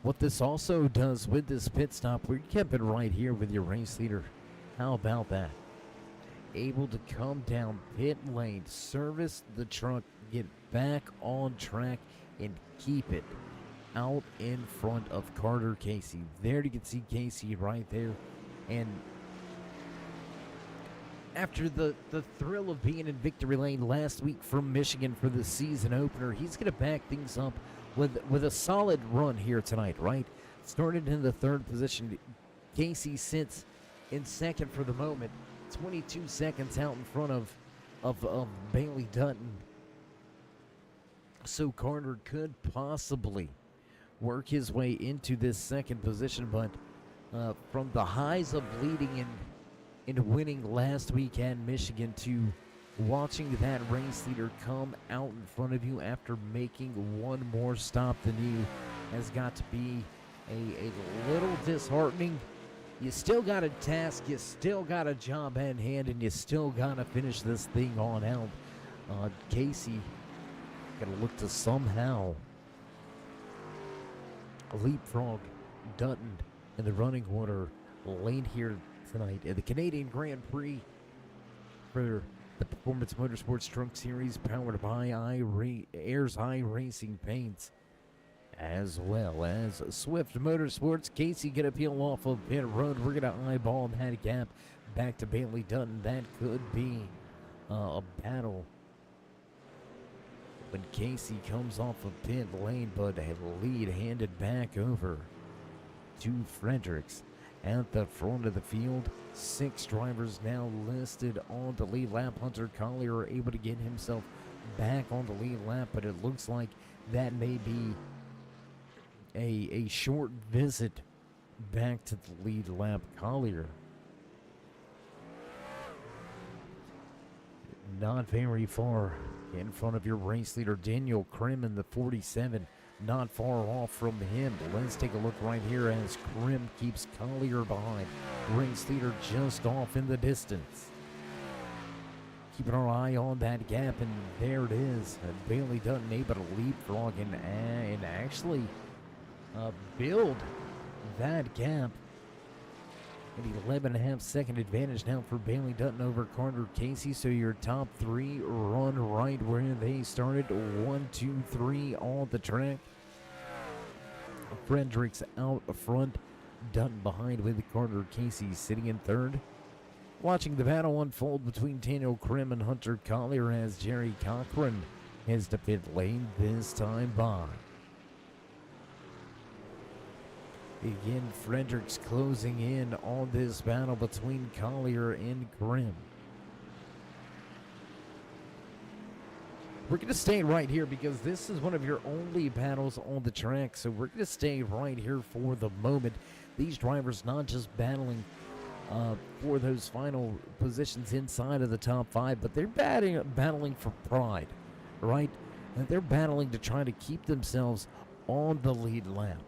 What this also does with this pit stop, we kept it right here with your race leader. How about that? Able to come down pit lane, service the truck, get back on track, and keep it out in front of Carter Casey. There you can see Casey right there. And after the thrill of being in victory lane last week from Michigan for the season opener, he's going to back things up with a solid run here tonight, right? Started in the 3rd position. Casey sits in 2nd for the moment, 22 seconds out in front of Bailey Dutton. So Carter could possibly work his way into this 2nd position, but from the highs of leading and winning last week at Michigan to watching that race leader come out in front of you after making one more stop than you has got to be a little disheartening. You still got a task, you still got a job at hand, and you still got to finish this thing on out. Casey got to look to somehow leapfrog Dutton in the running order lane here tonight at the Canadian Grand Prix for the Performance Motorsports Truck Series, powered by Ayres Racing Paints, as well as Swift Motorsports. Casey gonna peel off of pit road. We're gonna eyeball that gap back to Bailey Dutton. That could be a battle when Casey comes off of pit lane, but a lead handed back over to Fredericks. at the front of the field. 6 drivers now listed on the lead lap. Hunter Collier able to get himself back on the lead lap, but it looks like that may be a short visit back to the lead lap. Collier not very far in front of your race leader, Daniel Krim, in the 47. Not far off from him. Let's take a look right here as Krim keeps Collier behind. Race leader just off in the distance. Keeping our eye on that gap, and there it is. Bailey Dutton able to leapfrog and actually build that gap. An 11.5-second advantage now for Bailey Dutton over Carter Casey. So your top 3 run right where they started. 1, 2, 3 on the track. Fredericks out front. Dutton behind with Carter Casey sitting in third. Watching the battle unfold between Daniel Krim and Hunter Collier as Jerry Cochran heads to pit lane this time by. Again, Fredericks closing in on this battle between Collier and Krim. We're going to stay right here because this is one of your only battles on the track, so we're going to stay right here for the moment. These drivers not just battling for those final positions inside of the top 5, but they're battling for pride, right? And they're battling to try to keep themselves on the lead lap.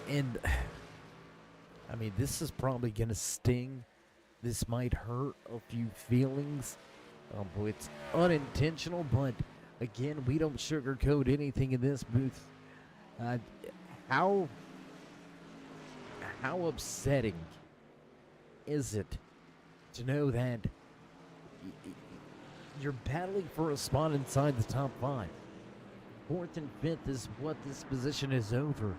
And I mean, this is probably going to sting. This might hurt a few feelings. It's unintentional, but again, we don't sugarcoat anything in this booth. How upsetting is it to know that you're battling for a spot inside the top 5? 4th and 5th is what this position is over.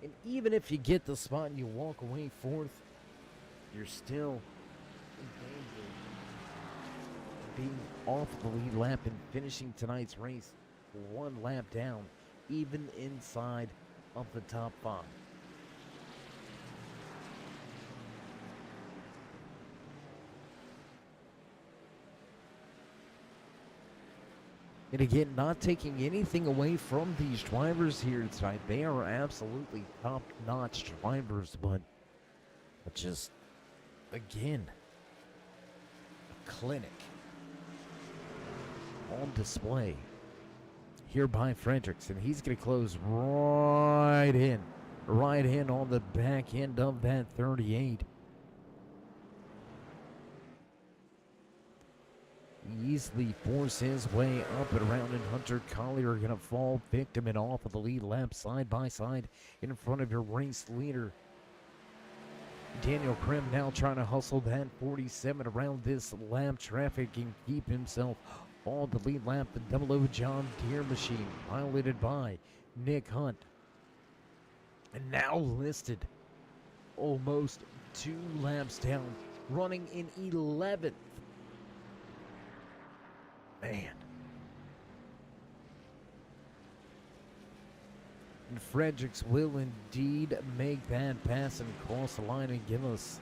And even if you get the spot and you walk away 4th, you're still in danger of being off the lead lap and finishing tonight's race 1 lap down, even inside of the top 5. And again, not taking anything away from these drivers here tonight. They are absolutely top-notch drivers, but just, again, a clinic on display here by Fredericks. And he's going to close right in on the back end of that 38. Easily force his way up and around, and Hunter Collier going to fall victim and off of the lead lap side by side in front of your race leader. Daniel Krim now trying to hustle that 47 around this lap traffic and keep himself on the lead lap. The 00 John Deere machine piloted by Nick Hunt. And now listed almost 2 laps down, running in 11th. Man. And Fredericks will indeed make that pass and cross the line and give us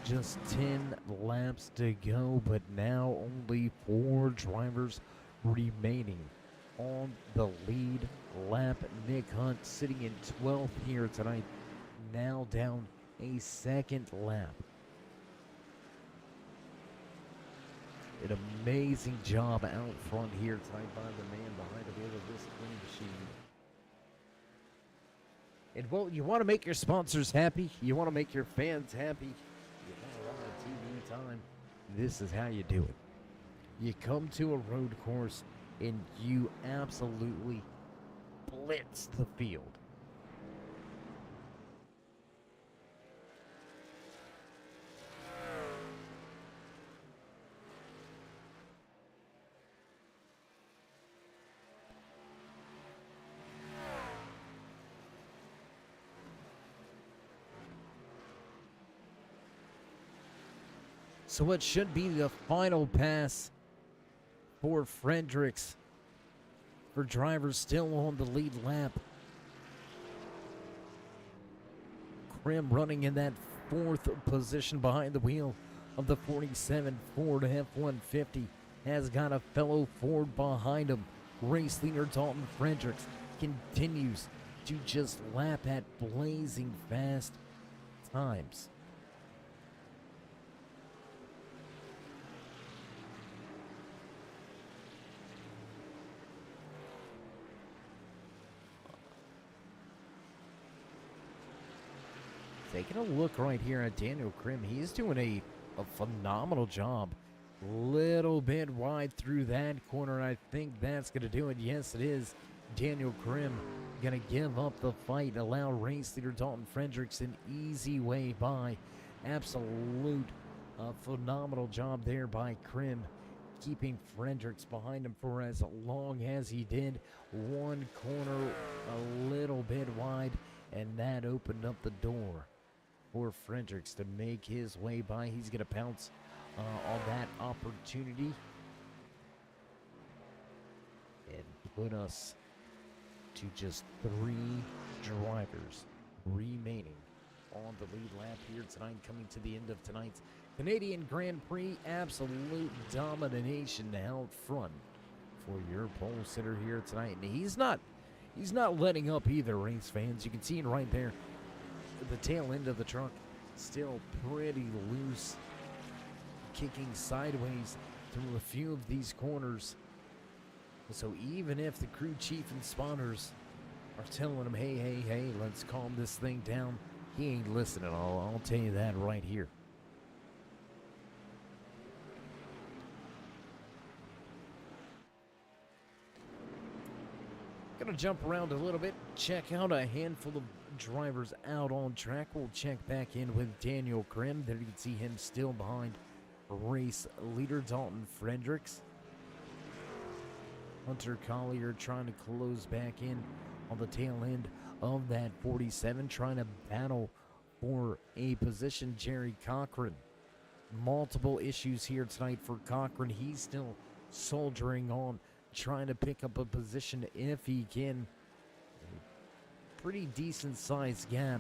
just 10 laps to go, but now only 4 drivers remaining on the lead lap. Nick Hunt sitting in 12th here tonight, now down a 2nd lap. An amazing job out front here tonight by the man behind the wheel of this clean machine. And well, you want to make your sponsors happy, you want to make your fans happy, you want a lot of TV time, this is how you do it. You come to a road course and you absolutely blitz the field. So what should be the final pass for Fredericks, for drivers still on the lead lap. Krim running in that 4th position behind the wheel of the 47 Ford F-150. Has got a fellow Ford behind him. Race leader Dalton Fredericks continues to just lap at blazing fast times. Taking a look right here at Daniel Krim, he's doing a phenomenal job. Little bit wide through that corner. I think that's going to do it. Yes, it is. Daniel Krim going to give up the fight, allow race leader Dalton Fredericks an easy way by. Absolute phenomenal job there by Krim, keeping Fredericks behind him for as long as he did. One corner a little bit wide, and that opened up the door for Fredericks to make his way by. He's going to pounce on that opportunity and put us to just 3 drivers remaining on the lead lap here tonight, coming to the end of tonight's Canadian Grand Prix. Absolute domination out front for your pole sitter here tonight, and he's not letting up either, race fans. You can see it right there. The tail end of the truck still pretty loose, kicking sideways through a few of these corners. So even if the crew chief and spotters are telling him, hey, let's calm this thing down, he ain't listening. I'll tell you that right here. Gonna jump around a little bit, check out a handful of drivers out on track. We'll check back in with Daniel Krim. There you can see him still behind race leader Dalton Fredericks. Hunter Collier trying to close back in on the tail end of that 47, trying to battle for a position. Jerry Cochran. Multiple issues here tonight for Cochran. He's still soldiering on, trying to pick up a position if he can. Pretty decent sized gap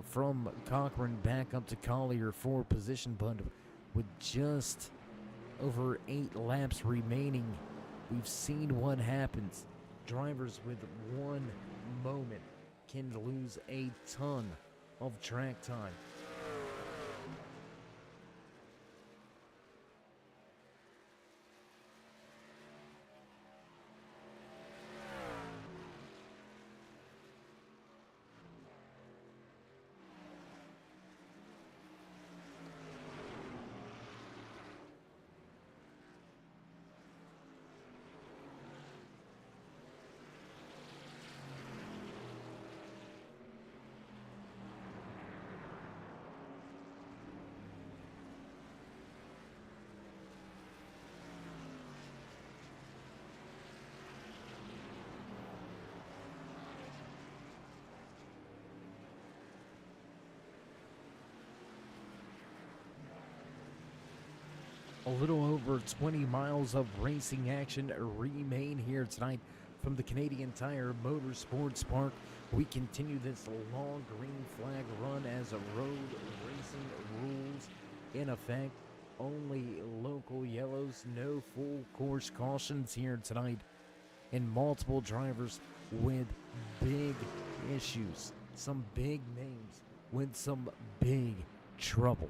from Cochran back up to Collier for position, but with just over 8 laps remaining, we've seen what happens. Drivers with one moment can lose a ton of track time. A little over 20 miles of racing action remain here tonight from the Canadian Tire Motorsports Park. We continue this long green flag run as a road racing rules in effect. Only local yellows, no full course cautions here tonight, and multiple drivers with big issues. Some big names with some big trouble.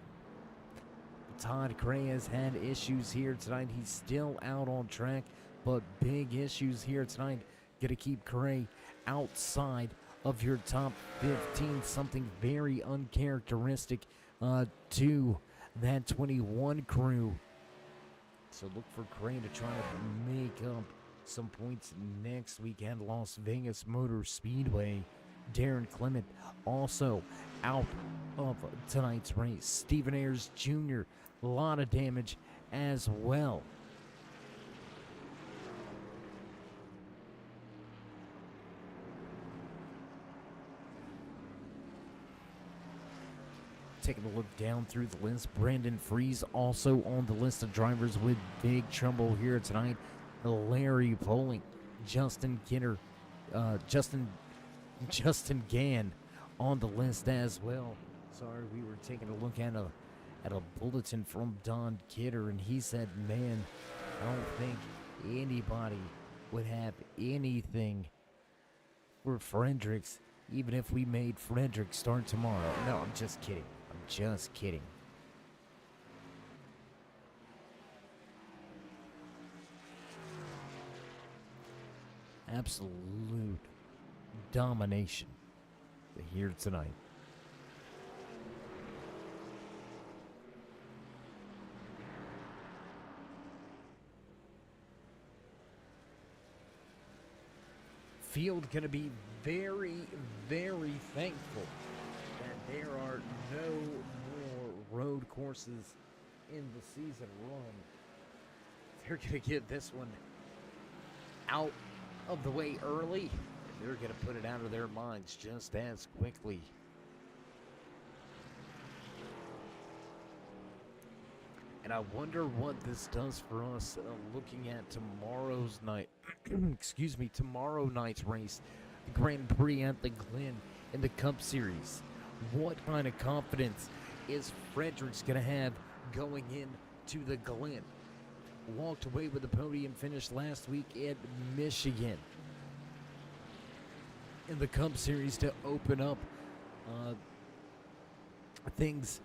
Todd Gray has had issues here tonight. He's still out on track, but big issues here tonight. Gonna keep Gray outside of your top 15. Something very uncharacteristic to that 21 crew. So look for Gray to try to make up some points next week at Las Vegas Motor Speedway. Darren Clement also out of tonight's race. Stephen Ayers Jr., a lot of damage as well. Taking a look down through the list, Brandon Freese also on the list of drivers with big trouble here tonight. Larry Poling, Justin Kinner, Justin Gann on the list as well. Sorry, we were taking a look at a bulletin from Don Kidder, and he said, man, I don't think anybody would have anything for Fredericks, even if we made Fredericks start tomorrow. No, I'm just kidding. I'm just kidding. Absolute domination here tonight. Field going to be very, very thankful that there are no more road courses in the season run. They're going to get this one out of the way early. They're going to put it out of their minds just as quickly. And I wonder what this does for us looking at tomorrow's night. Excuse me, tomorrow night's race, the Grand Prix at the Glen in the Cup Series. What kind of confidence is Fredericks going to have going into the Glen? Walked away with the podium finish last week at Michigan in the Cup Series to open up things,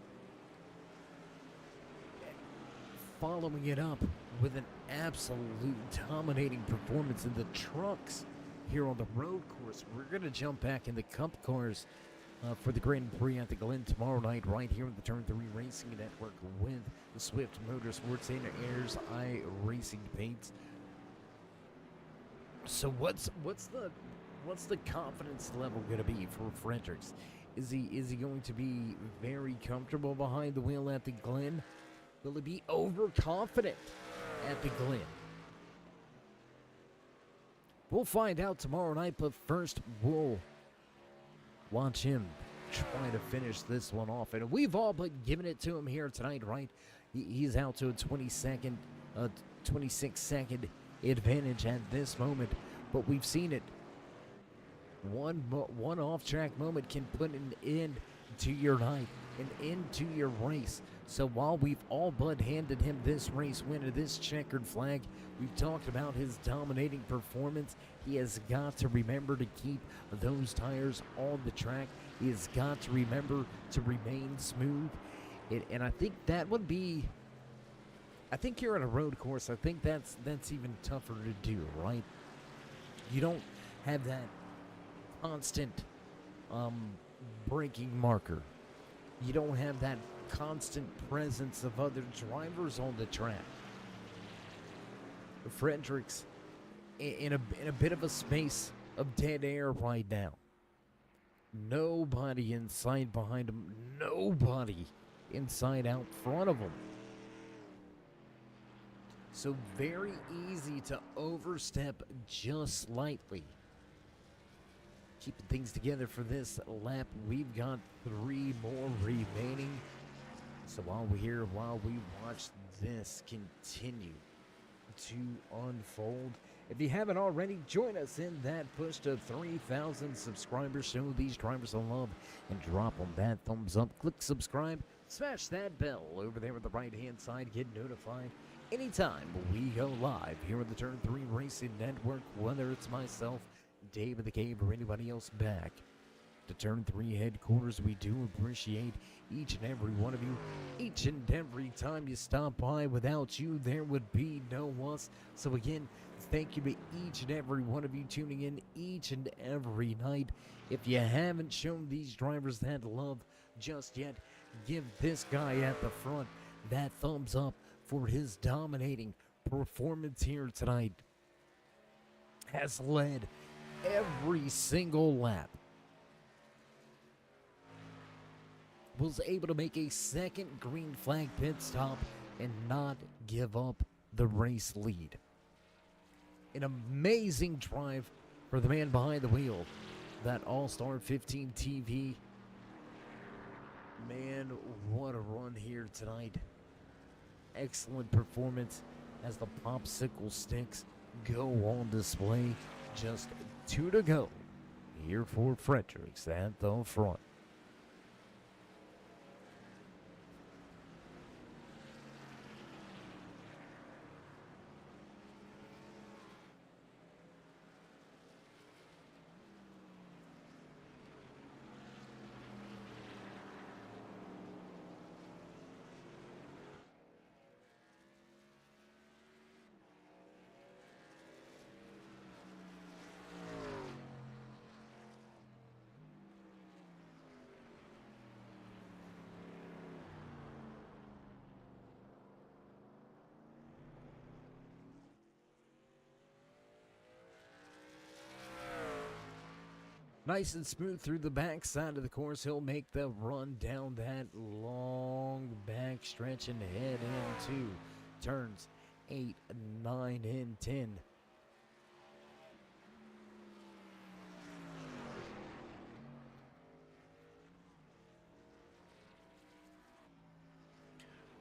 following it up with an absolute dominating performance in the trucks here on the road course. We're going to jump back in the Cup cars for the Grand Prix at the Glen tomorrow night, right here on the Turn 3 Racing Network with the Swift Motorsports and Ayers Eye Racing paints. So what's the confidence level going to be for Fredericks? Is he going to be very comfortable behind the wheel at the Glen? Will he be overconfident at the Glen? We'll find out tomorrow night, but first we'll watch him try to finish this one off. And we've all but given it to him here tonight, right? He's out to a 26 second advantage at this moment, but we've seen it. One off-track moment can put an end to your night, an end to your race. So while we've all but handed him this race win of this checkered flag, we've talked about his dominating performance. He has got to remember to keep those tires on the track. He has got to remember to remain smooth. And I think that would be, I think you're on a road course, I think that's even tougher to do, right? You don't have that constant braking marker. You don't have that constant presence of other drivers on the track. Fredericks in a bit of a space of dead air right now. Nobody in sight behind him. Nobody inside out front of him. So very easy to overstep just slightly. Keeping things together for this lap. We've got 3 more remaining. So while we watch this continue to unfold, if you haven't already, join us in that push to 3,000 subscribers. Show these drivers some love and drop them that thumbs up. Click subscribe, smash that bell over there on the right-hand side. Get notified anytime we go live here on the Turn 3 Racing Network, whether it's myself, Dave of the Cave, or anybody else back to Turn 3 headquarters. We do appreciate each and every one of you. Each and every time you stop by, without you, there would be no us. So again, thank you to each and every one of you tuning in each and every night. If you haven't shown these drivers that love just yet, give this guy at the front that thumbs up for his dominating performance here tonight. Has led every single lap. Was able to make a second green flag pit stop and not give up the race lead. An amazing drive for the man behind the wheel, that All-Star 15 TV. Man, what a run here tonight. Excellent performance as the popsicle sticks go on display. Just 2 to go here for Fredericks at the front. Nice and smooth through the backside of the course. He'll make the run down that long back stretch and head into turns 8, 9, and 10.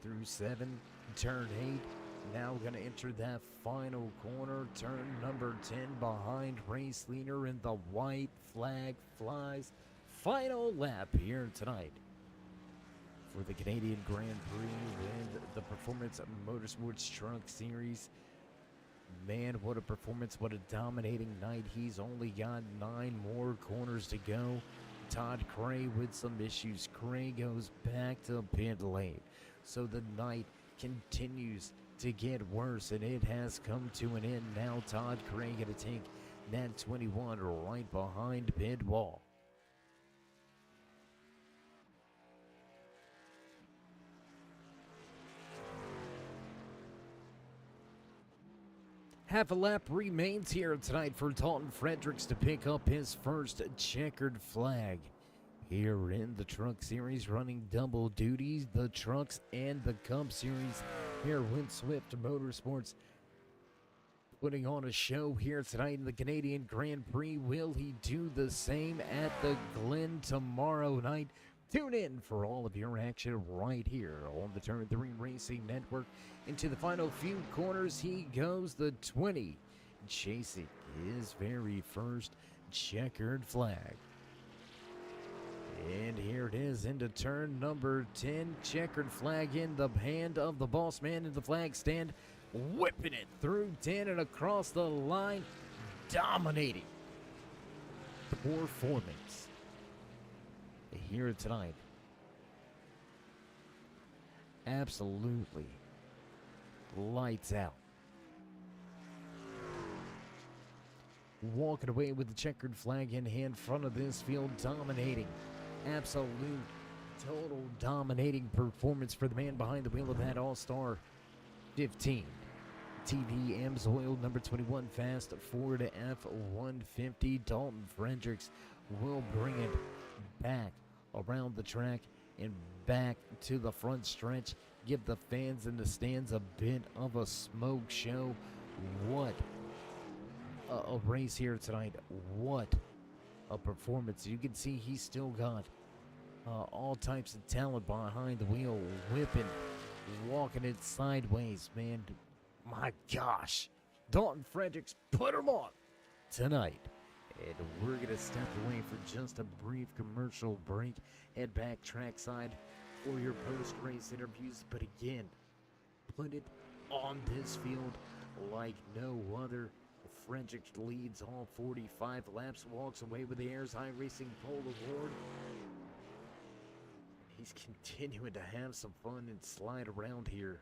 Through 7, turn 8. Now going to enter that final corner, turn number 10 behind race leader, and the white flag flies. Final lap here tonight for the Canadian Grand Prix with the Performance Motorsports Truck Series. Man, what a performance, what a dominating night. He's only got 9 more corners to go. Todd Cray with some issues. Cray goes back to pit lane. So the night continues to get worse, and it has come to an end. Now Todd Cray going to take that 21 right behind pit wall. Half a lap remains here tonight for Dalton Fredericks to pick up his first checkered flag. Here in the Truck Series, running double duties, the Trucks and the Cup Series. Here with Swift Motorsports putting on a show here tonight in the Canadian Grand Prix. Will he do the same at the Glen tomorrow night? Tune in for all of your action right here on the Turn 3 Racing Network. Into the final few corners he goes, the 20, chasing his very first checkered flag. And here it is into turn number 10. Checkered flag in the hand of the boss man in the flag stand. Whipping it through 10 and across the line. Dominating performance here tonight. Absolutely lights out. Walking away with the checkered flag in hand, front of this field, dominating. Absolute, total dominating performance for the man behind the wheel of that All-Star 15. TV Amsoil number 21 Fast Ford F-150. Dalton Fredericks will bring it back around the track and back to the front stretch. Give the fans in the stands a bit of a smoke show. What a race here tonight. What a performance. You can see he's still got all types of talent behind the wheel, whipping, walking it sideways, man. My gosh. Dalton Fredericks put him on tonight. And we're going to step away for just a brief commercial break. Head back trackside for your post-race interviews. But again, put it on this field like no other. Fredericks leads all 45 laps, walks away with the Ayers High Racing Pole Award. He's continuing to have some fun and slide around here.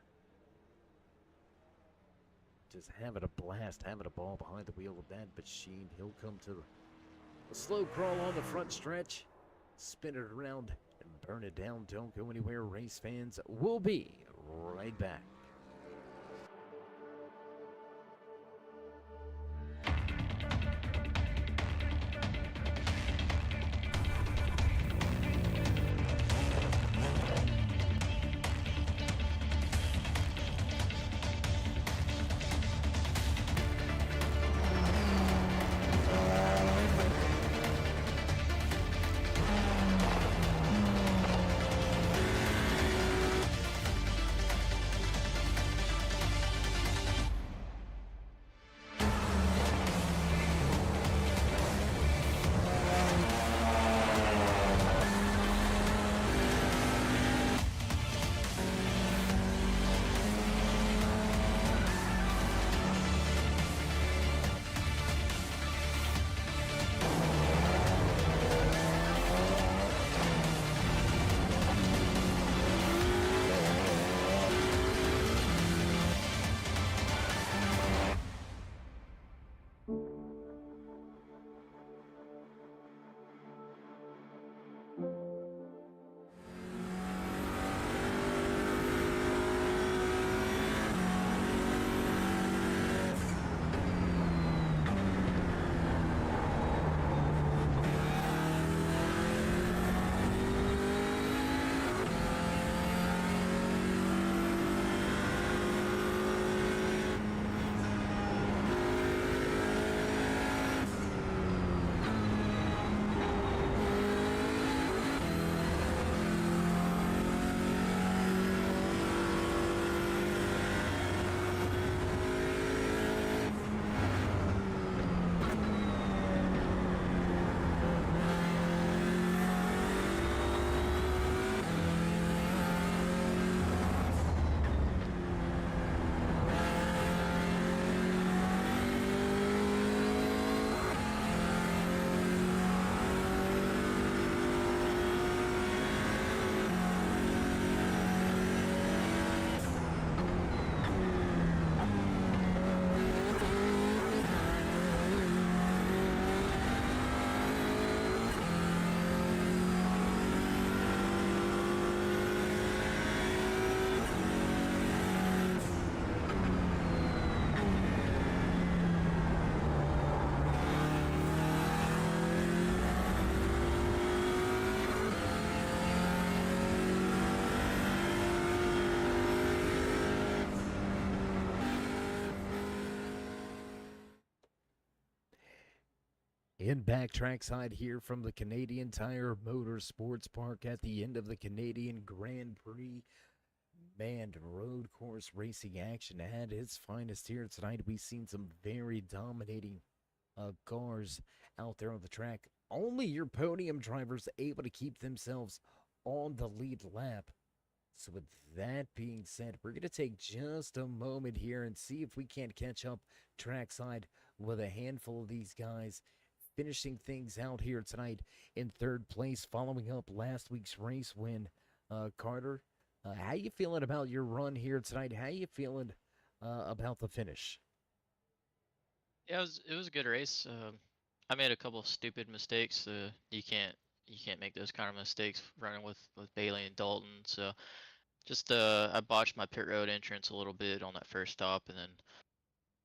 Just having a blast, having a ball behind the wheel of that machine. He'll come to a slow crawl on the front stretch, spin it around, and burn it down. Don't go anywhere, race fans. We'll be right back. In back trackside here from the Canadian Tire Motorsports Park at the end of the Canadian Grand Prix. Man, road course racing action at its finest here tonight. We've seen some very dominating cars out there on the track. Only your podium drivers able to keep themselves on the lead lap. So with that being said, we're going to take just a moment here and see if we can't catch up trackside with a handful of these guys finishing things out here tonight in third place following up last week's race win. Carter, how you feeling about your run here tonight? How you feeling about the finish? Yeah, it was a good race. I made a couple of stupid mistakes. You can't make those kind of mistakes running with Bailey and Dalton. So just I botched my pit road entrance a little bit on that first stop, and then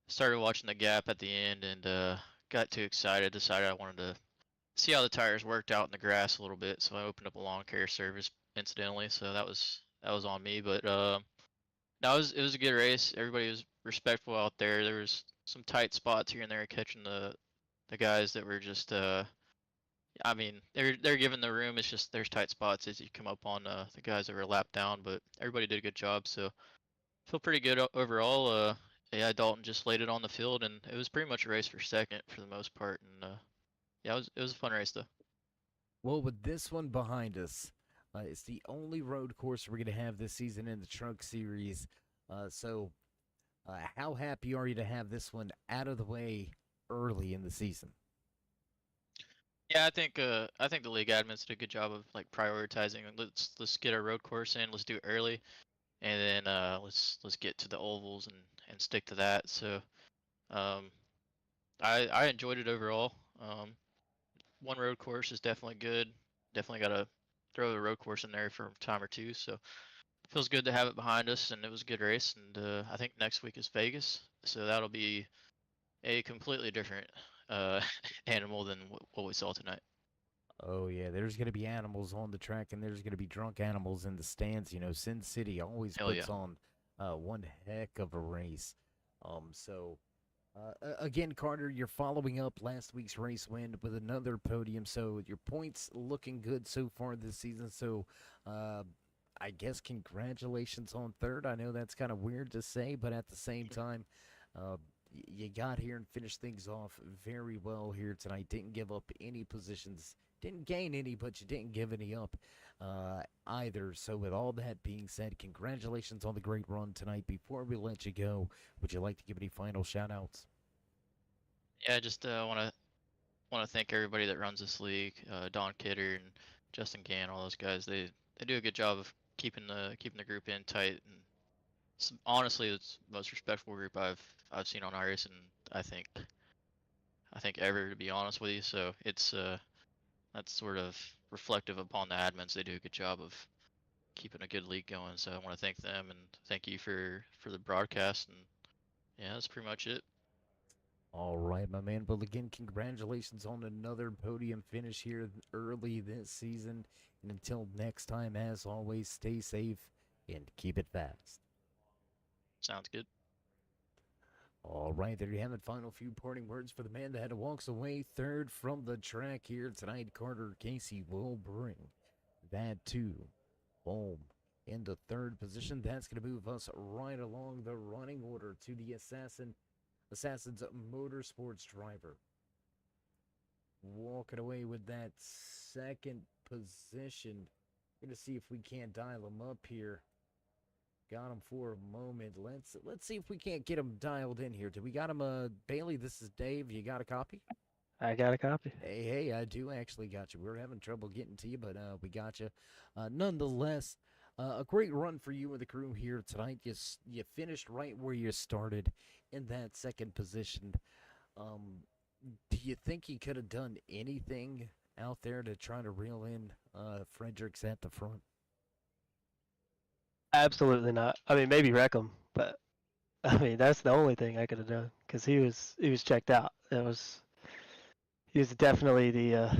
started watching the gap at the end, and got too excited. Decided I wanted to see how the tires worked out in the grass a little bit. So I opened up a lawn care service incidentally. So that was on me. But no, it was a good race. Everybody was respectful out there. There was some tight spots here and there catching the guys that were just I mean they're given the room. It's just there's tight spots as you come up on the guys that were a lap down, but everybody did a good job. So feel pretty good overall. Yeah, Dalton just laid it on the field, and it was pretty much a race for second for the most part. And yeah, it was a fun race though. Well, with this one behind us, it's the only road course we're going to have this season in the Truck Series. So, how happy are you to have this one out of the way early in the season? Yeah, I think the league admins did a good job of like prioritizing. Let's get our road course in. Let's do it early, and then let's get to the ovals and stick to that. So um, I enjoyed it overall. One road course is definitely good. Definitely got to throw the road course in there for a time or two. So feels good to have it behind us, and it was a good race. And I think next week is Vegas, so that'll be a completely different uh, animal than what we saw tonight. Oh yeah, there's gonna be animals on the track, and there's gonna be drunk animals in the stands. You know, Sin City always Hell yeah. puts on one heck of a race. Again, Carter, you're following up last week's race win with another podium. So your points looking good so far this season. So uh, I guess congratulations on third. I know that's kind of weird to say, but at the same time, you got here and finished things off very well here tonight. Didn't give up any positions, didn't gain any, but you didn't give any up either. So, with all that being said, congratulations on the great run tonight. Before we let you go, would you like to give any final shout outs? Yeah, just want to thank everybody that runs this league. Don Kidder and Justin Gann, all those guys. They do a good job of keeping the group in tight. And honestly, it's the most respectful group I've seen on Iris, and I think ever, to be honest with you. So it's that's sort of reflective upon the admins. They do a good job of keeping a good league going. So I want to thank them and thank you for the broadcast. And yeah, that's pretty much it. All right, my man. Well, again, congratulations on another podium finish here early this season. And until next time, as always, stay safe and keep it fast. Sounds good. All right, there you have it. Final few parting words for the man that walks away third from the track here tonight. Carter Casey will bring that to home in the third position. That's going to move us right along the running order to the Assassin's Motorsports driver. Walking away with that second position. Going to see if we can't dial him up here. Got him for a moment. Let's see if we can't get him dialed in here. Do we got him? Bailey, this is Dave. You got a copy? I got a copy. Hey, I do actually got you. We were having trouble getting to you, but we got you. Nonetheless, a great run for you and the crew here tonight. You finished right where you started in that second position. Do you think you could have done anything out there to try to reel in Fredericks at the front? Absolutely not. I mean, maybe wreck him, but I mean that's the only thing I could have done because he was checked out. He was definitely the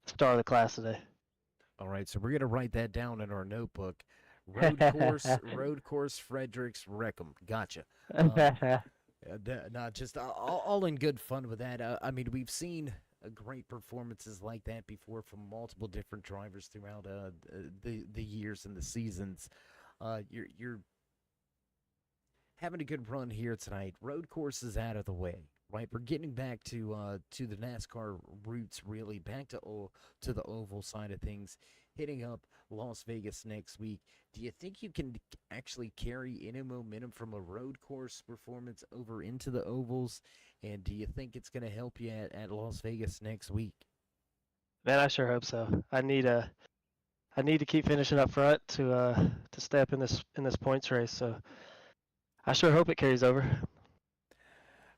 star of the class today. All right, so we're gonna write that down in our notebook. Road course, Fredericks, Wreckham. Gotcha. Not just all in good fun with that. I mean, we've seen great performances like that before from multiple different drivers throughout the years and the seasons. You're having a good run here tonight. Road course is out of the way, right? We're getting back to the NASCAR roots, really back to the oval side of things. Hitting up Las Vegas next week. Do you think you can actually carry any momentum from a road course performance over into the ovals? And do you think it's going to help you at Las Vegas next week? Man, I sure hope so. I need to keep finishing up front to stay up in this points race. So I sure hope it carries over.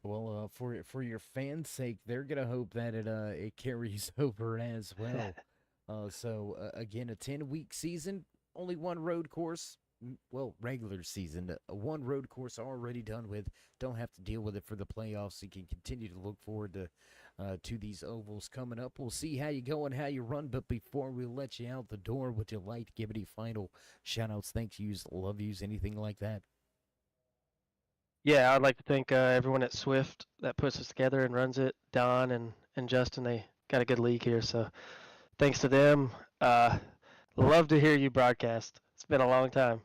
Well, for your fans' sake, they're gonna hope that it carries over as well. Again, a 10-week season, only one road course. Well, regular season, one road course already done with. Don't have to deal with it for the playoffs. You can continue to look forward to these ovals coming up. We'll see how you go and how you run. But before we let you out the door, would you like to give any final shout outs, thank yous, love yous, anything like that? Yeah, I'd like to thank everyone at Swift that puts us together and runs it. Don and Justin, they got a good league here. So thanks to them. Love to hear you broadcast. It's been a long time.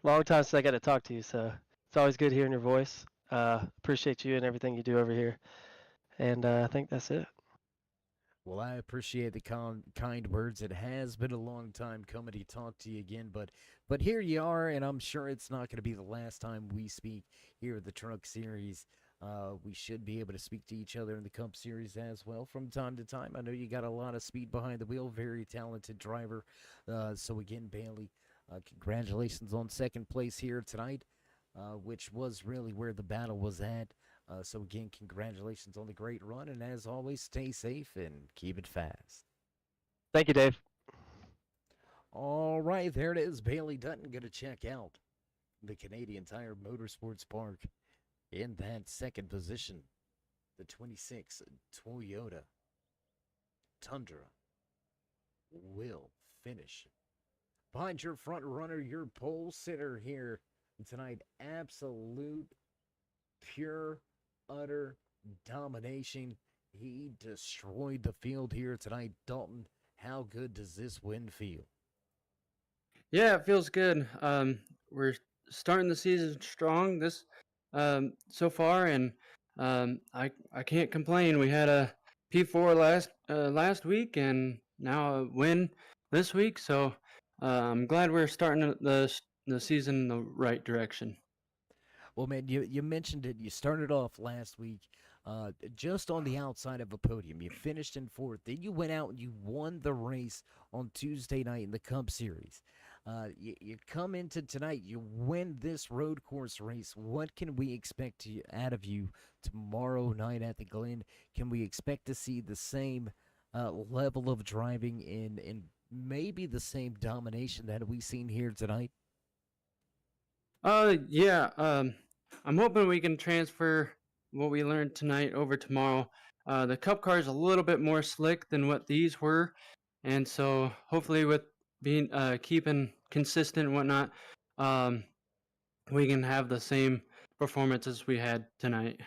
Long time since I got to talk to you. So it's always good hearing your voice. Appreciate you and everything you do over here. And I think that's it. Well, I appreciate the kind words. It has been a long time coming to talk to you again, but here you are, and I'm sure it's not going to be the last time we speak here at the Truck Series. We should be able to speak to each other in the Cup Series as well from time to time. I know you got a lot of speed behind the wheel, very talented driver. So again, Bailey, congratulations on second place here tonight, which was really where the battle was at. So again, congratulations on the great run, and as always, stay safe and keep it fast. Thank you, Dave. All right, there it is. Bailey Dutton going to check out the Canadian Tire Motorsports Park in that second position. The 26 Toyota Tundra will finish behind your front runner, your pole sitter here tonight. Absolute, pure, utter domination. He destroyed the field here tonight. Dalton, how good does this win feel? Yeah, it feels good. We're starting the season strong this so far, and I can't complain. We had a P4 last week, and now a win this week. So I'm glad we're starting the season in the right direction. Well, man, you mentioned it. You started off last week just on the outside of a podium. You finished in fourth. Then you went out and you won the race on Tuesday night in the Cup Series. You come into tonight, you win this road course race. What can we expect out of you tomorrow night at the Glen? Can we expect to see the same level of driving and maybe the same domination that we've seen here tonight? Yeah. I'm hoping we can transfer what we learned tonight over tomorrow. The Cup car is a little bit more slick than what these were, and so hopefully with being keeping consistent and whatnot, we can have the same performance as we had tonight.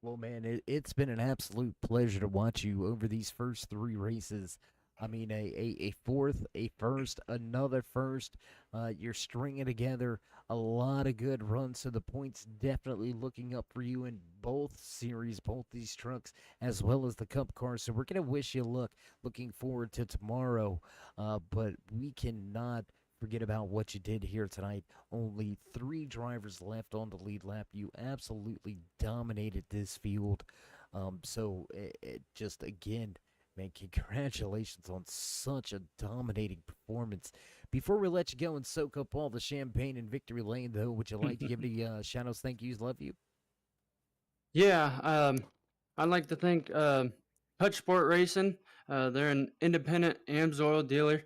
Well, man, it's been an absolute pleasure to watch you over these first three races. I mean, a fourth, a first, another first. You're stringing together a lot of good runs, so the points definitely looking up for you in both series, both these trucks, as well as the Cup cars. So we're going to wish you luck. Looking forward to tomorrow, but we cannot forget about what you did here tonight. Only 3 drivers left on the lead lap. You absolutely dominated this field. It just, again, man, congratulations on such a dominating performance. Before we let you go and soak up all the champagne in Victory Lane, though, would you like to give any shout-outs, thank yous, love you? Yeah, I'd like to thank Hutch Sport Racing. They're an independent AMSOIL dealer.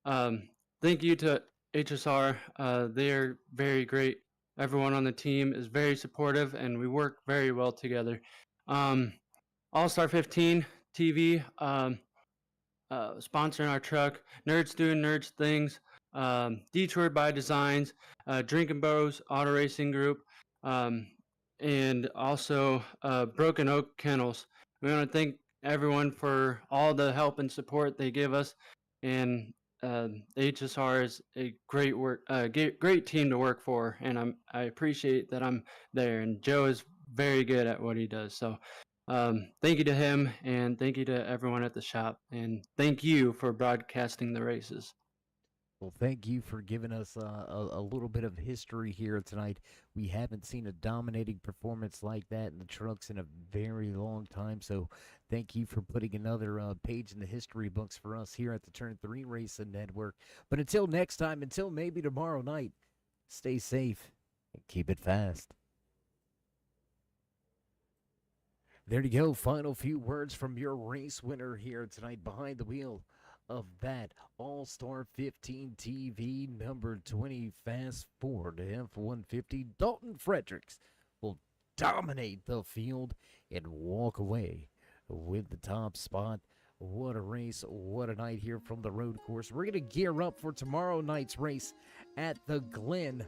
Thank you to HSR. They're very great. Everyone on the team is very supportive, and we work very well together. All-Star 15 TV, sponsoring our truck. Nerds doing nerds things. Detoured by Designs. Drinking Bros Auto Racing Group. And also Broken Oak Kennels. We want to thank everyone for all the help and support they give us. And HSR is a great team to work for, and I appreciate that I'm there. And Joe is very good at what he does. So thank you to him, and thank you to everyone at the shop, and thank you for broadcasting the races. Well, thank you for giving us a little bit of history here tonight. We haven't seen a dominating performance like that in the trucks in a very long time. So thank you for putting another page in the history books for us here at the Turn 3 Racing Network. But until next time, until maybe tomorrow night, stay safe and keep it fast. There you go. Final few words from your race winner here tonight behind the wheel of that All-Star 15 TV number 20 Fast Ford F-150. Dalton Fredericks will dominate the field and walk away with the top spot. What a race, what a night here from the road course. We're going to gear up for tomorrow night's race at the Glen.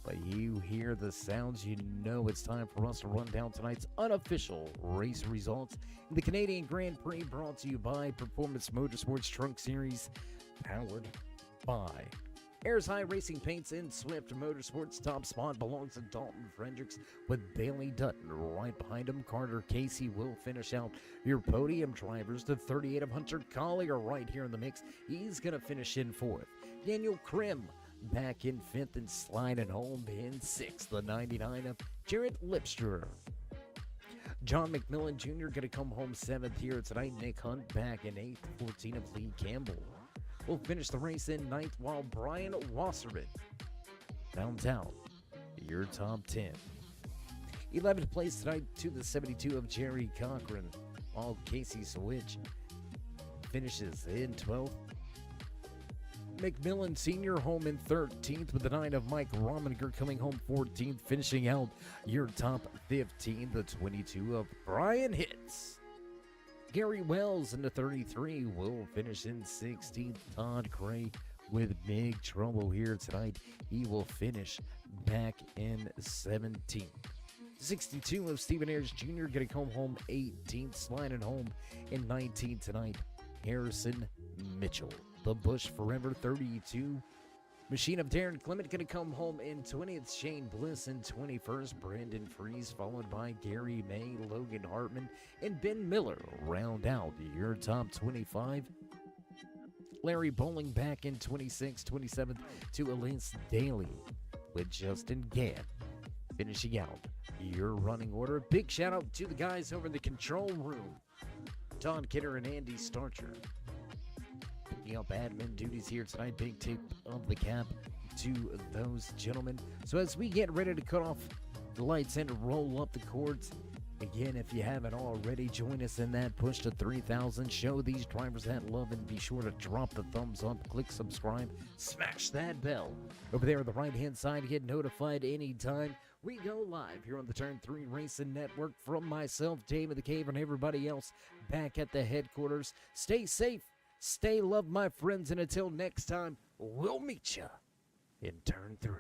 But you hear the sounds, you know it's time for us to run down tonight's unofficial race results in the Canadian Grand Prix, brought to you by Performance Motorsports Trunk Series, powered by Ayers High Racing Paints and Swift Motorsports. Top spot belongs to Dalton Fredericks with Bailey Dutton right behind him. Carter Casey will finish out your podium drivers. The 38 of Hunter Collier right here in the mix. He's going to finish in fourth. Daniel Krim back in fifth and sliding home in sixth. The 99 of Jarrett Lipster. John McMillan Jr. going to come home seventh here tonight. Nick Hunt back in eighth. 14 of Lee Campbell will finish the race in ninth, while Brian Wasserman rounds out your top 10. 11th place tonight to the 72 of Jerry Cochran, while Casey Switch finishes in 12th. McMillan Sr. home in 13th with the 9 of Mike Rominger coming home 14th, finishing out your top 15, the 22 of Brian Hitz. Gary Wells in the 33 will finish in 16th. Todd Gray with big trouble here tonight. He will finish back in 17th. 62 of Stephen Ayers Jr. going to come home 18th, sliding home in 19th tonight. Harrison Mitchell. The Bush Forever 32. Machine of Darren Clement going to come home in 20th. Shane Bliss in 21st. Brandon Freeze followed by Gary May, Logan Hartman, and Ben Miller round out your top 25. Larry Bowling back in 26th. 27th to Elise Daly with Justin Gann finishing out your running order. Big shout out to the guys over in the control room, Don Kidder and Andy Starcher. Picking up admin duties here tonight. Big tip of the cap to those gentlemen. So as we get ready to cut off the lights and roll up the cords, again, if you haven't already, join us in that push to 3,000. Show these drivers that love, and be sure to drop the thumbs up, click subscribe, smash that bell over there on the right-hand side. Get notified anytime we go live here on the Turn 3 Racing Network. From myself, David the Cave, and everybody else back at the headquarters, stay safe. Stay loved, my friends, and until next time, we'll meet you in Turn 3.